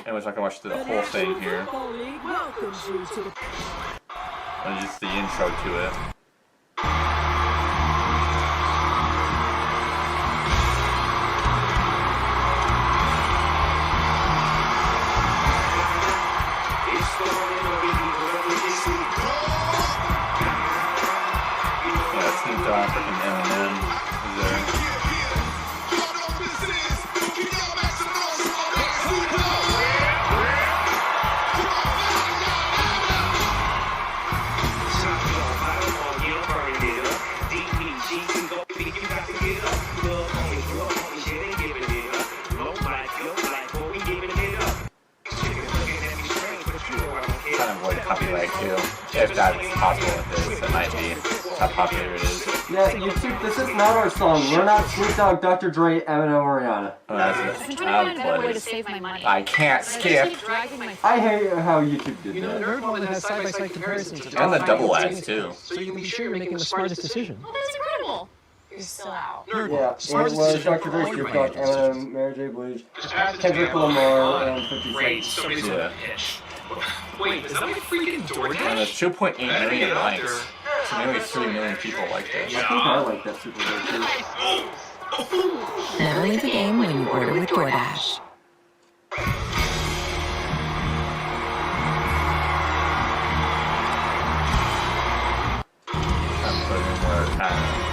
anyways, I can watch the whole thing here. And just the intro to it. Yeah, Snoop Dogg, freaking Eminem is there. possible with this. That might be how popular it is. Yeah, YouTube, this is not our song. We're not Snoop Dogg, Dr. Dre, Eminem, or Rihanna. Oh, that's I'm trying to find a better way to save my money. I can't skip. I hate how YouTube did that. Nerd Woman has side-by-side comparisons. And the Dollywise too. So you can be sure you're making the smartest decision. Oh, that's incredible. You're still out. Yeah, it was Dr. Dre, Snoop Dogg, Eminem, Mary J. Blige, Kendrick Lamar, and 50 Cent. Yeah. Wait, is that my freaking DoorDash? And there's 2.8 million likes. So nearly 3 million people like this. I think I like that Super Bowl too. Never leave the game when you order with DoorDash. I'm putting more time.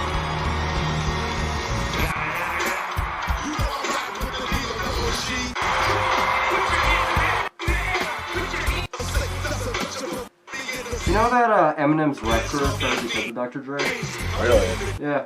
You know that Eminem's rap career started because of Dr. Dre? Really? Yeah.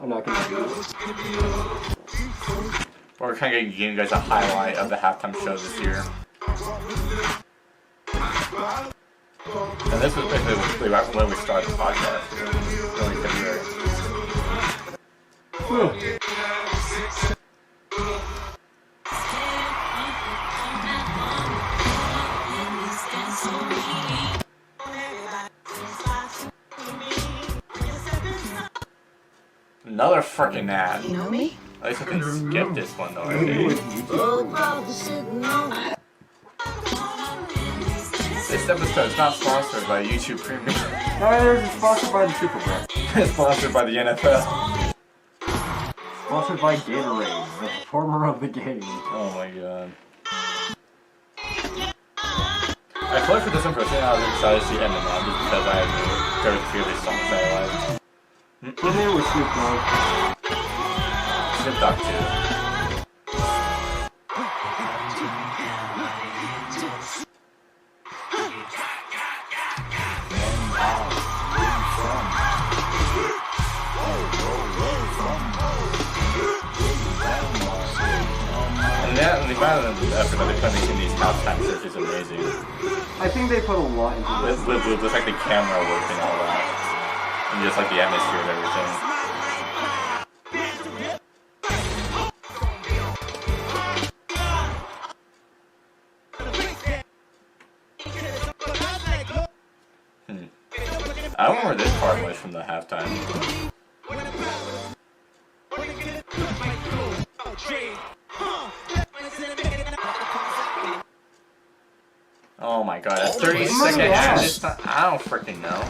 I'm not gonna do this. We're kind of giving you guys a highlight of the halftime show this year. And this was basically right when we started the podcast. Really February. Another freaking ad. You know me? At least I can skip this one though. Okay? This episode is not sponsored by YouTube Premium. No, it's sponsored by the Super Bowl. It's sponsored by the NFL. Sponsored by Gatorade, the performer of the game. Oh my god. I feel like for this one person, I was excited to see Eminem just because I knew there was a few of these songs that I liked. Put me with Snoop Dogg. Snoop Dogg too. And the amount of effort that they put in these halftime shows is amazing. I think they put a lot into this. With like the camera work and all that. And just like the atmosphere and everything. I don't remember this part much from the halftime. Oh my god, that's 30-second ad. I don't freaking know.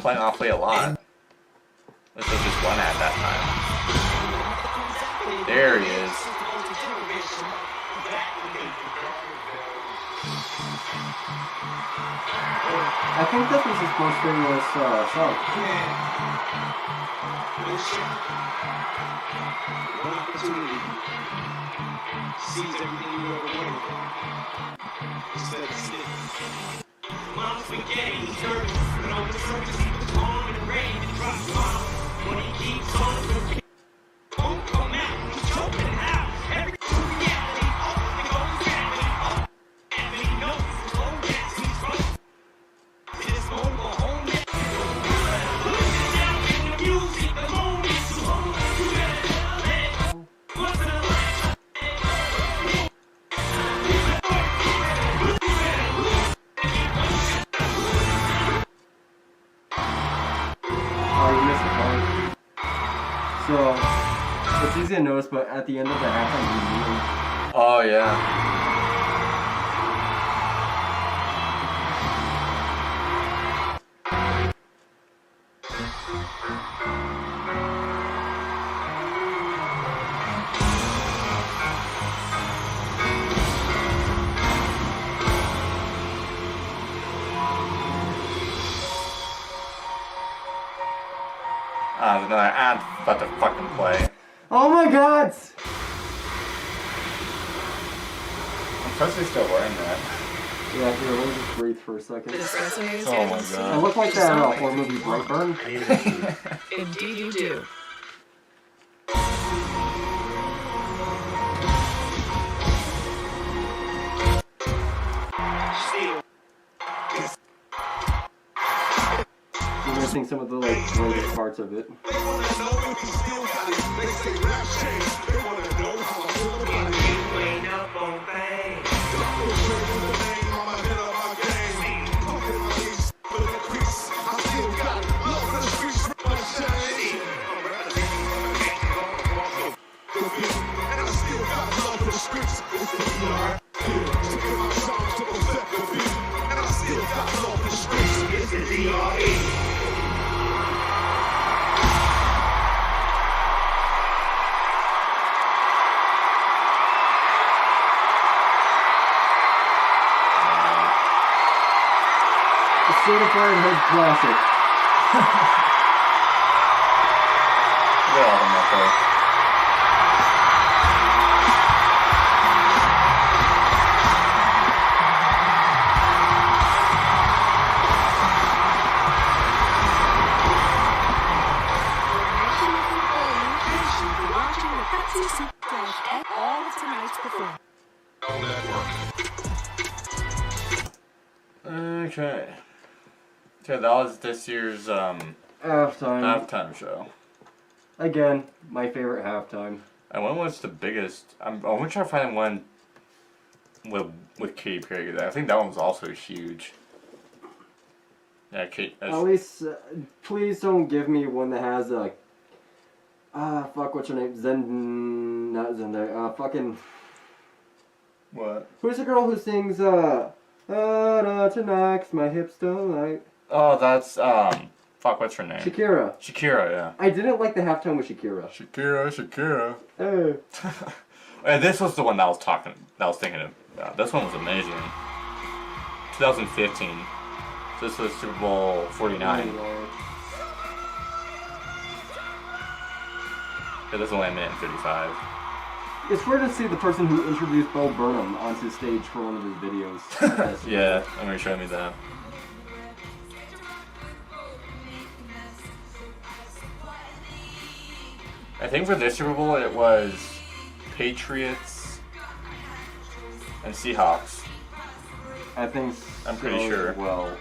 Playing awfully a lot. This was just one ad that time. There he is. I think this was his most famous song. Seize everything you ever wanted. Instead of sitting. Mom spaghetti, he's dirty. But on the surface, he was calm and ready to drop bombs. When he keeps on the won't come out. He's choking out. Every reality, all the goes family. And he knows his own gas, he's running. This mobile home. Looking down in the music, the moment's too long. You better tell it. What's the So, it's easy to notice, but at the end of the halftime, we knew. Oh yeah. There's another ad about to fucking play. Oh my god! Presley's still wearing that. Yeah, here, let me just breathe for a second. This resume is Oh my getting God. I look like that horror movie Brightburn. Indeed you do. You're missing some of the like greatest parts of it. Certified Hood Classic. Look at all them up there. All of tonight's performance. Okay. Okay, that was this year's halftime show. Again, my favorite halftime. And when was the biggest? I'm gonna try to find one with Katy Perry. I think that one was also huge. Yeah, Kate. At least, please don't give me one that has fuck, what's her name? Not Zendaya. Fucking. What? Who's the girl who sings tonight's my hips don't like? Oh, that's fuck, what's her name? Shakira. Shakira, yeah. I didn't like the halftime with Shakira. Shakira. Oh. And this was the one that I was thinking of. This one was amazing. 2015. This was Super Bowl 49. Yeah, this is only a minute and 35. It's rare to see the person who introduced Bo Burnham onto stage for one of his videos. Yeah, I'm gonna show me that. I think for this Super Bowl it was Patriots and Seahawks. I think I'm pretty sure. Well.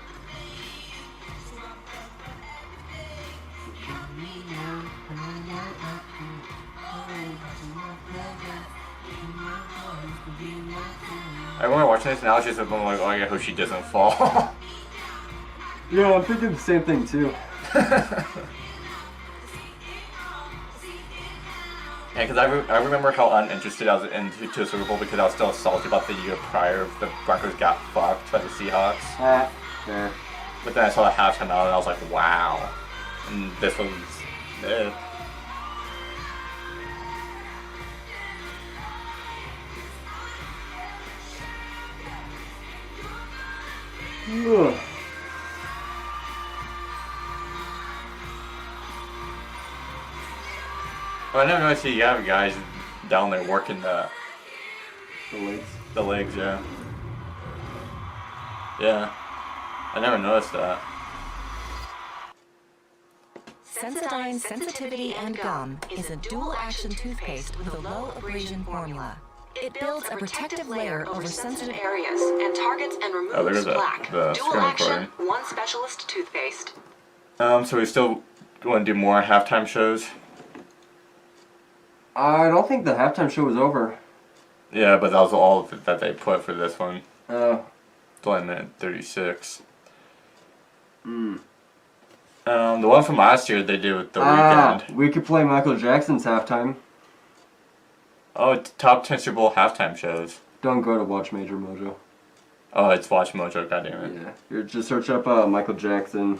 I remember watching this analysis of them like, oh, I hope she doesn't fall. Yeah, I'm thinking the same thing too. Yeah, because I remember how uninterested I was into the Super Bowl because I was still salty about the year prior. The Broncos got fucked by the Seahawks. Yeah. But then I saw the halftime out and I was like, wow. And this one's it. Ugh. Well, I never noticed you have guys down there working the legs. The legs, yeah. Yeah. I never noticed that. Sensodyne Sensitivity and Gum is a dual-action toothpaste with a low abrasion formula. It builds a protective layer over sensitive areas and targets and removes plaque. Dual action, one specialist toothpaste. So we still want to do more halftime shows? I don't think the halftime show was over. Yeah, but that was all that they put for this one. Oh. It's only a minute 36. The one from last year they did with The Weeknd. We could play Michael Jackson's halftime. Oh, it's top 10 Super Bowl halftime shows. Don't go to Watch Major Mojo. Oh, it's Watch Mojo, goddammit. Yeah. Here, just search up Michael Jackson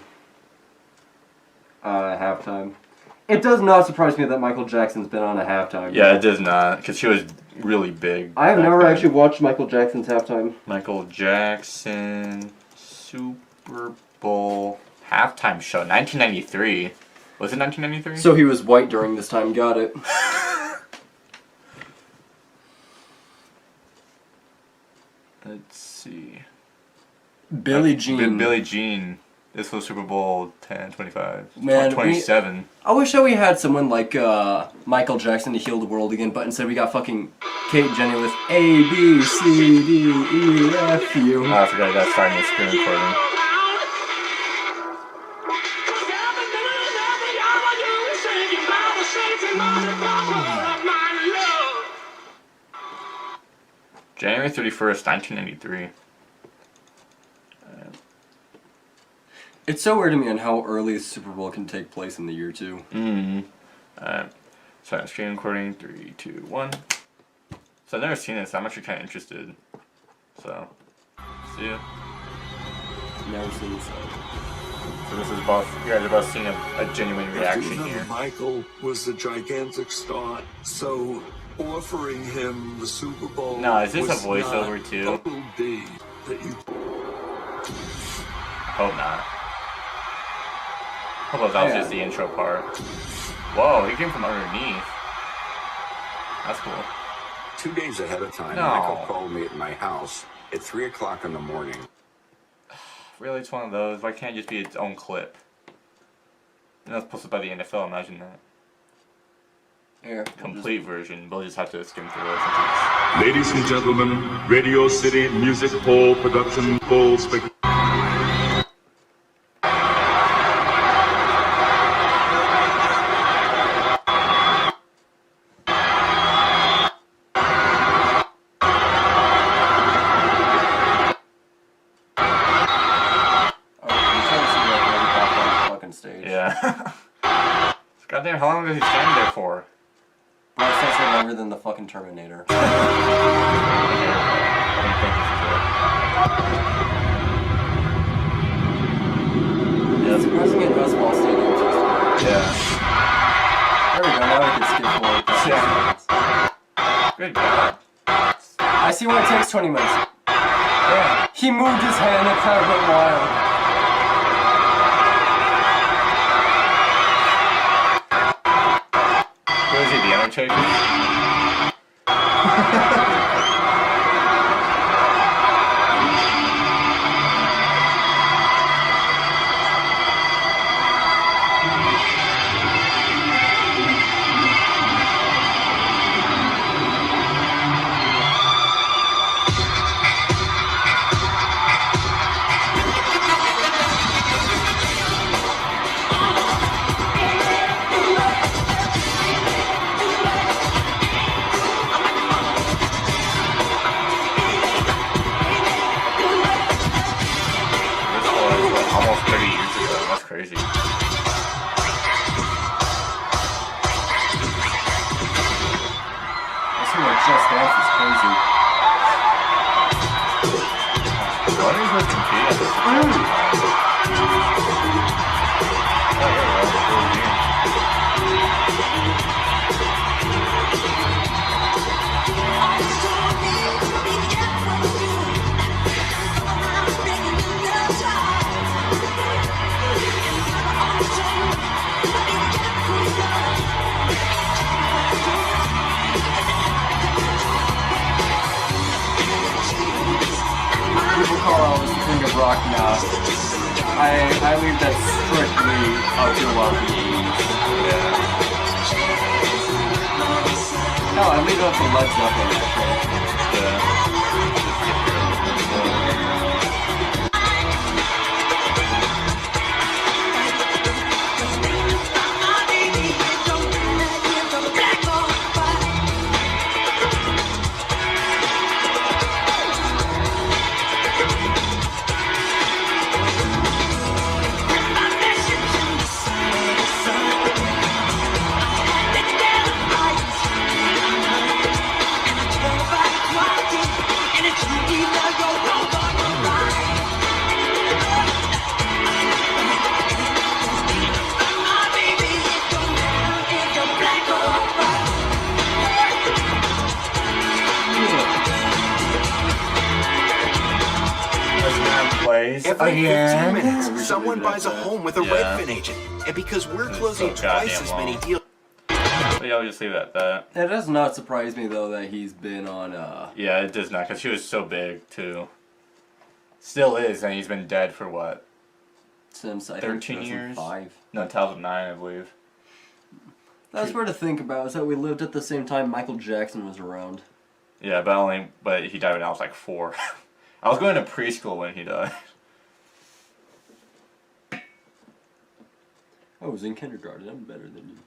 halftime. It does not surprise me that Michael Jackson's been on a halftime. Yeah, it does not, because she was really big. I have never actually watched Michael Jackson's halftime. Michael Jackson Super Bowl halftime show, 1993. Was it 1993? So he was white during this time, got it. Let's see. Billie Jean. Billie Jean. This was Super Bowl 10, 25, Man, 27. I wish that we had someone like Michael Jackson to heal the world again, but instead we got fucking Kate Jenny with A, B, C, D, E, F, U. Oh, I forgot that's starting the screen recording. January 31st, 1993. It's so weird to me on how early the Super Bowl can take place in the year, too. Sorry, screen recording. 3, 2, 1. So I've never seen this. I'm actually kind of interested. So, see ya. Never seen this. So this is both. You guys are both seeing a genuine reaction here. Michael was a gigantic star, so offering him the Super Bowl. No, is this a was voiceover not too? total D that you... Hope not. Hope that was just the intro part. Whoa, he came from underneath. That's cool. 2 days ahead of time, No. Michael called me at my house at 3 o'clock in the morning. Really, it's one of those. Why can't it just be its own clip? And that's posted by the NFL. Imagine that. Yeah. Complete version. We'll just have to skim through it. Ladies and gentlemen, Radio City Music Hall production full spectacular. Yeah. Goddamn, how long did he stand there for? My sense are longer than the fucking Terminator. Yeah, it's surprising in basketball stadiums. Yeah. There we go, now we can skip forward. Yeah. Good God. I see why it takes 20 minutes. Yeah. He moved his hand, it kind of went wild. Who is he, the Undertaker? Almost 30 years ago. That's crazy. This one like Just Dance is crazy. What is with competing? People call all this the king of rock now. I leave that strictly up to love. Yeah. No, I leave it up to Led Zeppelin, actually. Yeah. Every 15 minutes, someone buys a home with a Redfin agent. And because we're closing twice as many deals... yeah, we'll just leave it at that. It does not surprise me though that he's been on. Yeah, it does not, because she was so big too. Still is, and he's been dead for what? Since I 13 think years. 2005. No, 2009, I believe. That's weird to think about. Is that we lived at the same time Michael Jackson was around. Yeah, but he died when I was like 4. I was going to preschool when he died. I was in kindergarten. I'm better than you.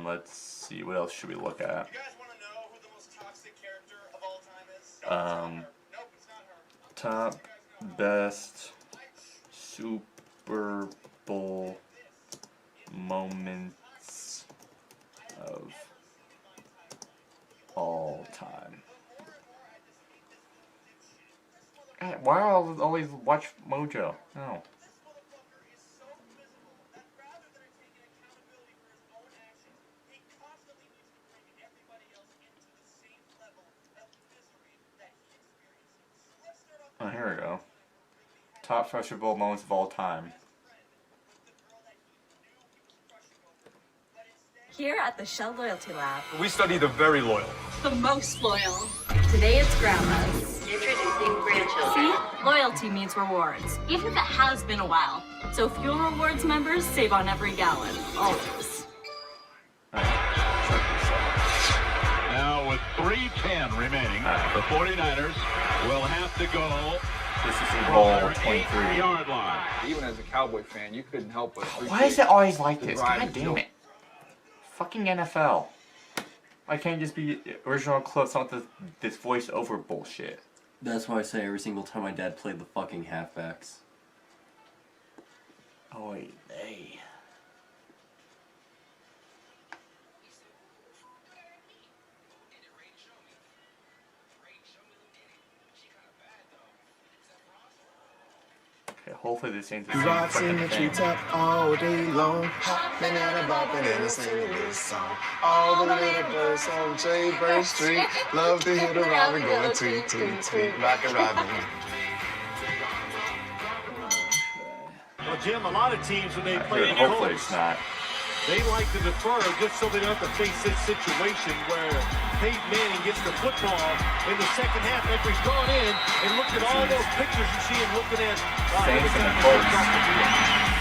Let's see. What else should we look at? You guys want to know who the most toxic character of all time is? Nope, it's not her. Top best Super Bowl moments of all time. Hey, why do I always watch Mojo? No. Oh, here we go. Top Super Bowl moments of all time. Here at the Shell Loyalty Lab, We study the very loyal. the most loyal. Today it's grandmas. Introducing grandchildren. See? Loyalty means rewards, even if it has been a while. So Fuel Rewards members save on every gallon, always. Now with 3:10 remaining, the 49ers will have to go. This is Super Bowl 23. Yard line. Even as a Cowboy fan, you couldn't help but Why is it always like the this? drive God to damn go. it. Fucking NFL. Why can't it just be original clips, not this voice-over bullshit? That's why I say every single time my dad played the fucking halfbacks. Oh, wait, hey. Okay, hopefully this ain't the same Rocks in fucking the thing. treetop all day long, hopping and a bopping and singing this song. All the little birds on Jaybird Street love to hear the robin going tweet, tweet, tweet, rock and robin. Well, Jim, a lot of teams when they play in Hopefully Colts, it's not. they like to defer just so they don't have to face this situation where Peyton Manning gets the football in the second half after he's gone in and look at all those pictures you see him looking at. Saints and the Colts.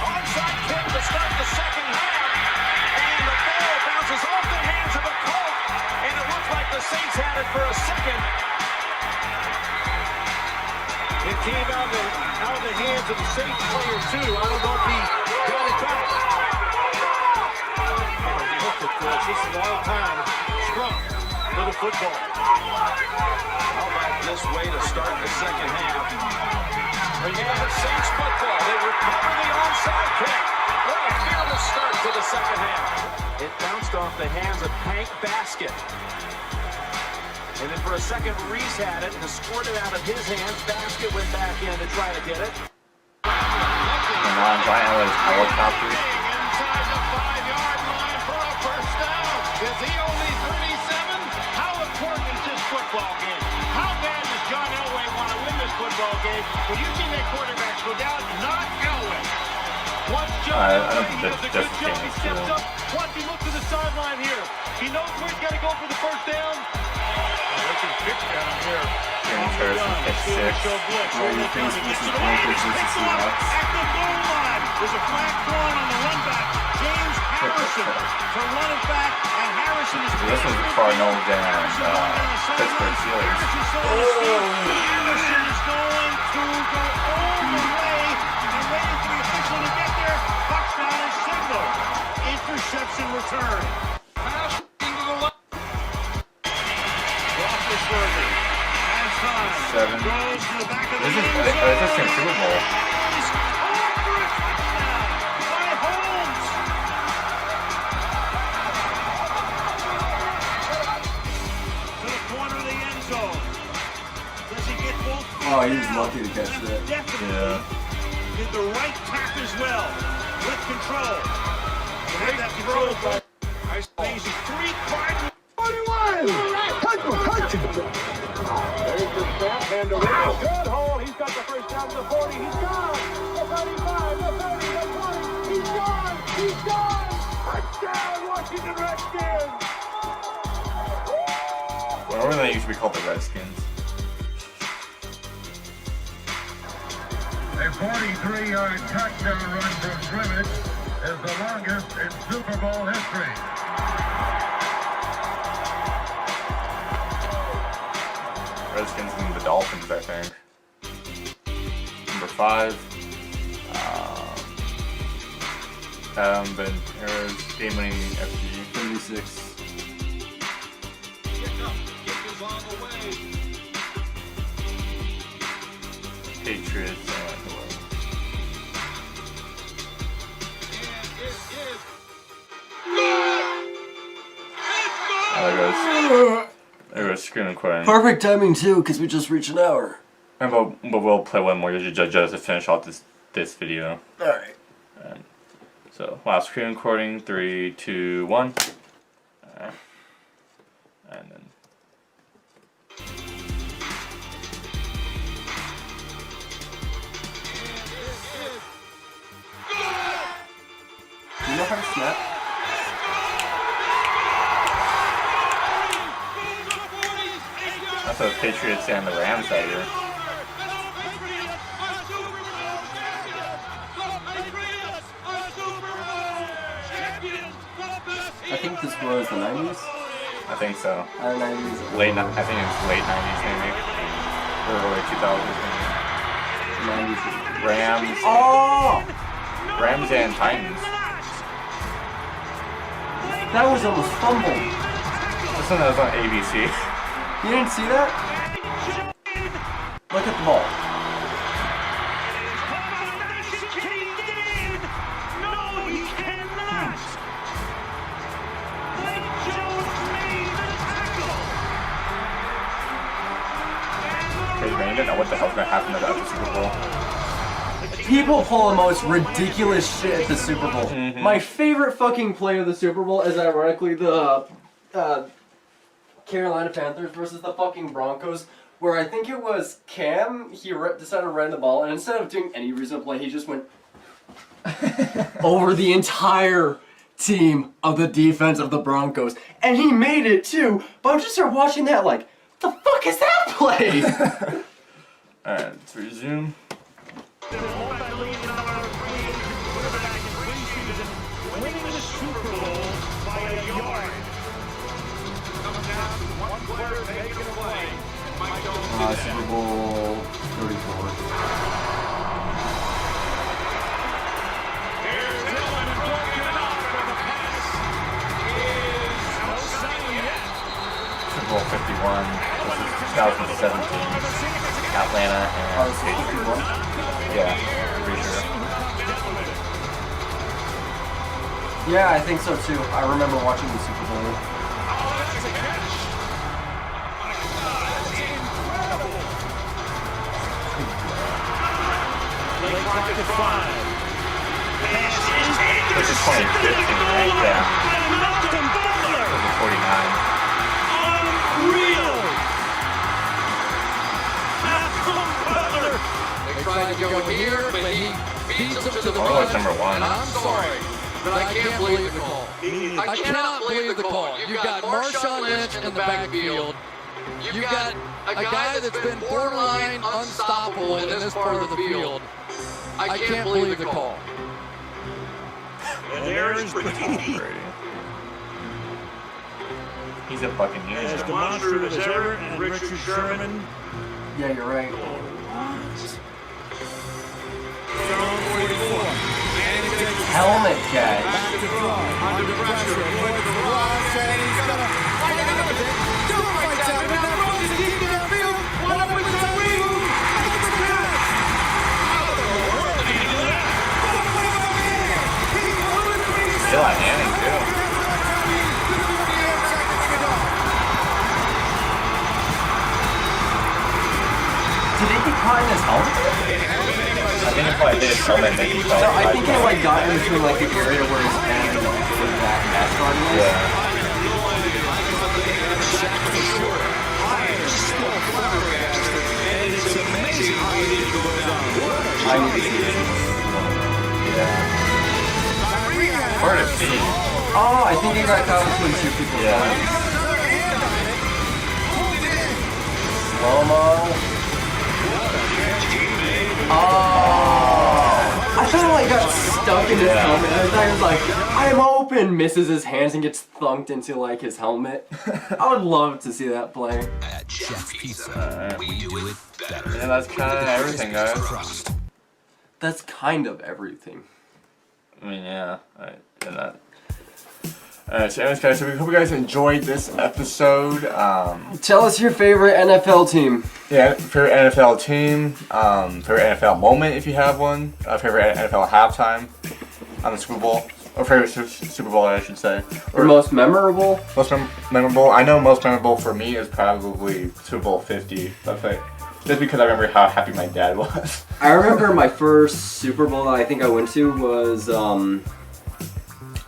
Onside kick to start the second half, and the ball bounces off the hands of a Colt, and it looks like the Saints had it for a second. It came out of the hands of the Saints player too. I don't know if he got it back. This is all time scrum for the football. How about this way to start the second half? When you got the Saints football, they recover the onside kick. What a fearless start to the second half. It bounced off the hands of Hank Basket. And then for a second, Reese had it and scored it out of his hands. Basket went back in to try to get it. Come on, Giant with his helicopter. Inside the 5-yard line for a first down. Is he only 37? How important is this football game? How bad does John Elway want to win this football game? When you see that quarterbacks go down, not Elway. Once John Elway does a good job, he steps up. Watch him look to the sideline here. He knows where he's got to go for the first down. They can pitch down here. James Harrison pick 6. There's a flag thrown on the run back. James Harrison for running back, and Harrison is This was the Cardinals and Pittsburgh Steelers. Harrison is going to go all the way and waiting for the official to get there. Touchdown is signaled. Interception return. Pass into the left. Roethlisberger has time. 7. Goes to the back of the This end is the same Super Bowl. Oh, he was lucky to catch that. Yeah. Did the right tap as well with control. Great that control. Amazing. 3 Cardinals. 41! Touch him! There's the snap, and around. Good hole. He's got the first down to the 40. He's gone. The 35, the 30, the Or they used to be called the Redskins. A 43-yard touchdown run from scrimmage is the longest in Super Bowl history. Redskins and the Dolphins, I think. Number 5. Venera's game-winning FG. 36. Patriots. There goes screen recording. Perfect timing too, because we just reached an hour. And but we'll play one more just to finish off this video. Alright. So last screen recording, 3, 2, 1. And then do you know how to snap? that's the Patriots and the Rams that year. I think this was the 90s. I think so. 90s. I think it's late 90s maybe. Or early 2000s maybe. 90s. Rams. Oh! Rams and Titans. That was almost fumbled. This one was on ABC. You didn't see that? Look at the ball. I didn't know what the hell's gonna happen at the Super Bowl. People pull the most ridiculous shit at the Super Bowl. Mm-hmm. My favorite fucking play of the Super Bowl is ironically the Carolina Panthers versus the fucking Broncos, where I think it was Cam, he decided to run the ball, and instead of doing any reasonable play, he just went over the entire team of the defense of the Broncos. And he made it too, but I just started watching that like, the fuck is that play? Alright, let's resume. Winning the Super Bowl by a yard. Coming down, one player making a play. Super Bowl 34. Here's Dillon broken up, and the pass is no sign yet. Super Bowl 51. This is 2017. Atlanta and Patriots. Yeah, pretty sure. Yeah, I think so too. I remember watching the Super Bowl. This is 2015, right? Yeah. This is 49. Unreal! They tried to go here, but he beats him to the Oh, it's number 1. I'm sorry, but I can't believe the call. I cannot believe the call. You've got Marshawn Lynch in the backfield. You've got a guy that's been borderline unstoppable in this part of the field. I can't believe the call. And there's Brady. He's a Buccaneer. As demonstrative as ever, and Richard Sherman. Yeah, you're right. Helmet catch. Under pressure, avoid the rush, and he's gonna fight out of it. Don't fight out of it. Now throws it deep downfield. One up with the three. Out the catch. Out of the world. He did that. Still at Manning too. Did it get caught in his helmet? I think it probably did his helmet and then he fell. No, I think it like got in between like the area where his hand and where that mascot is. Yeah. I need to see it. Yeah. Where did he? Oh, I think he got caught between two people. Slow-mo. Oh! I thought it like got stuck in his helmet. I thought he was like, I'm open! Misses his hands and gets thunked into like his helmet. I would love to see that play. At Chef Pizza, we do it better. Yeah, that's kind of everything, guys. That's kind of everything. I mean, yeah. Alright, so anyways, guys, so we hope you guys enjoyed this episode. Tell us your favorite NFL team. Yeah, favorite NFL team, favorite NFL moment if you have one, favorite NFL halftime on the Super Bowl, or favorite Super Bowl, I should say. Or most memorable? Most memorable. I know most memorable for me is probably Super Bowl 50. That's like, just because I remember how happy my dad was. I remember my first Super Bowl that I think I went to was,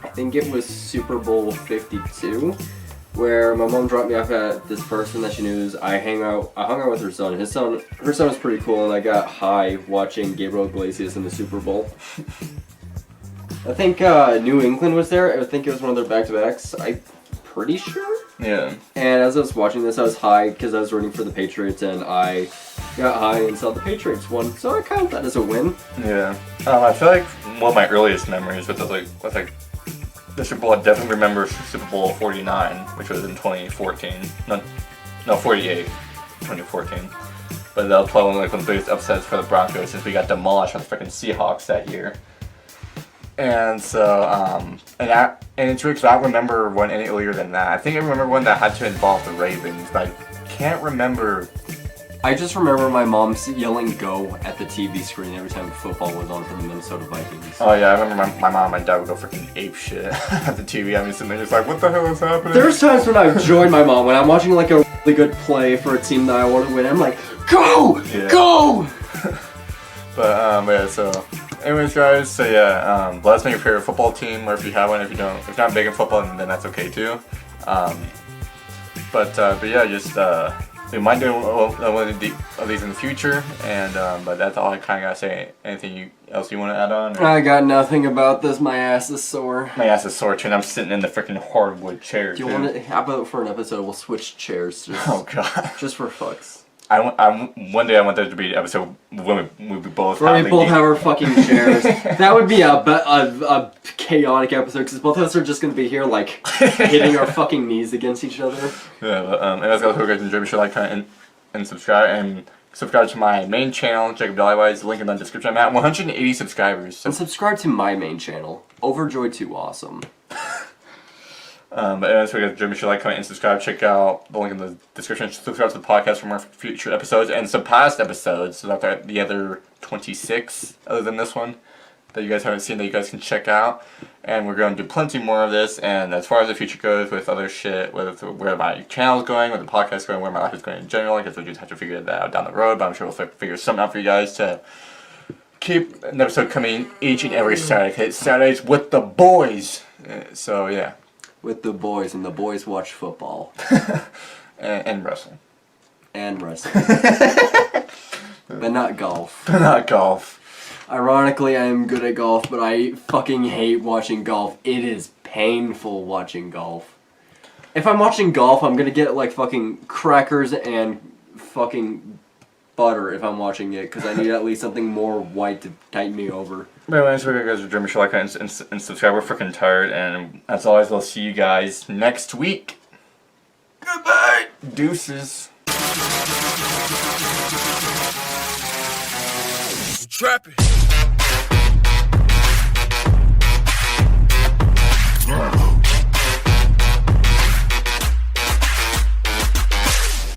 I think it was Super Bowl 52, where my mom dropped me off at this person that she knew. I hung out with her son. Her son was pretty cool, and I got high watching Gabriel Iglesias in the Super Bowl. I think New England was there. I think it was one of their back-to-backs. I'm pretty sure. Yeah. And as I was watching this, I was high because I was rooting for the Patriots, and I got high and saw the Patriots won. So I count that as a win. Yeah. I feel like one of my earliest memories with the Super Bowl, I definitely remember Super Bowl 49, which was in 2014. No, 48, 2014. But that was probably like one of the biggest upsets for the Broncos since we got demolished by the freaking Seahawks that year. And so, and it's weird because I don't remember one any earlier than that. I think I remember one that had to involve the Ravens, but I can't remember. I just remember my mom yelling "go" at the TV screen every time football was on for the Minnesota Vikings. Oh yeah, I remember my mom and my dad would go freaking ape shit at the TV. I mean, sitting there just like, what the hell is happening? There's times when I've joined my mom when I'm watching like a really good play for a team that I want to win. I'm like, go, go. But yeah, so anyways, guys, so yeah, let us know your favorite football team, or if you have one. If you don't, if you're not big in football, then that's okay too. But yeah, just we might do one of these in the future, and but that's all I kind of gotta say. Anything else you want to add on? Or? I got nothing about this. My ass is sore. My ass is sore too, and I'm sitting in the freaking hardwood chair. Do you want to? How about for an episode we'll switch chairs? Oh god. Just for fucks. One day I want there to be an episode when we both have our fucking chairs. That would be a chaotic episode because both of us are just gonna be here like hitting our fucking knees against each other. Yeah, but and as guys, hope you guys enjoy. Be sure to like, comment, and subscribe to my main channel, Jacob Dollywise. The link in the description. I'm at 180 subscribers. So. And subscribe to my main channel, Overjoyed 2 Awesome. But anyways, so guys, be sure to like, comment, and subscribe. Check out the link in the description. Subscribe to the podcast for more future episodes and some past episodes. So that the other 26, other than this one, that you guys haven't seen that you guys can check out. And we're going to do plenty more of this. And as far as the future goes with other shit, where my channel's going, where the podcast's going, where my life is going in general, I guess we'll just have to figure that out down the road. But I'm sure we'll figure something out for you guys to keep an episode coming each and every Saturday. It's Saturdays with the boys. So yeah. With the boys, and the boys watch football. and wrestling. And wrestling. But not golf. Not golf. Ironically, I am good at golf, but I fucking hate watching golf. It is painful watching golf. If I'm watching golf, I'm gonna get like fucking crackers and fucking butter if I'm watching it, because I need at least something more white to tide me over. Anyway, so you guys are dreaming, like, and subscribe. We're freaking tired, and as always, we'll see you guys next week. Goodbye. Deuces. Trapping.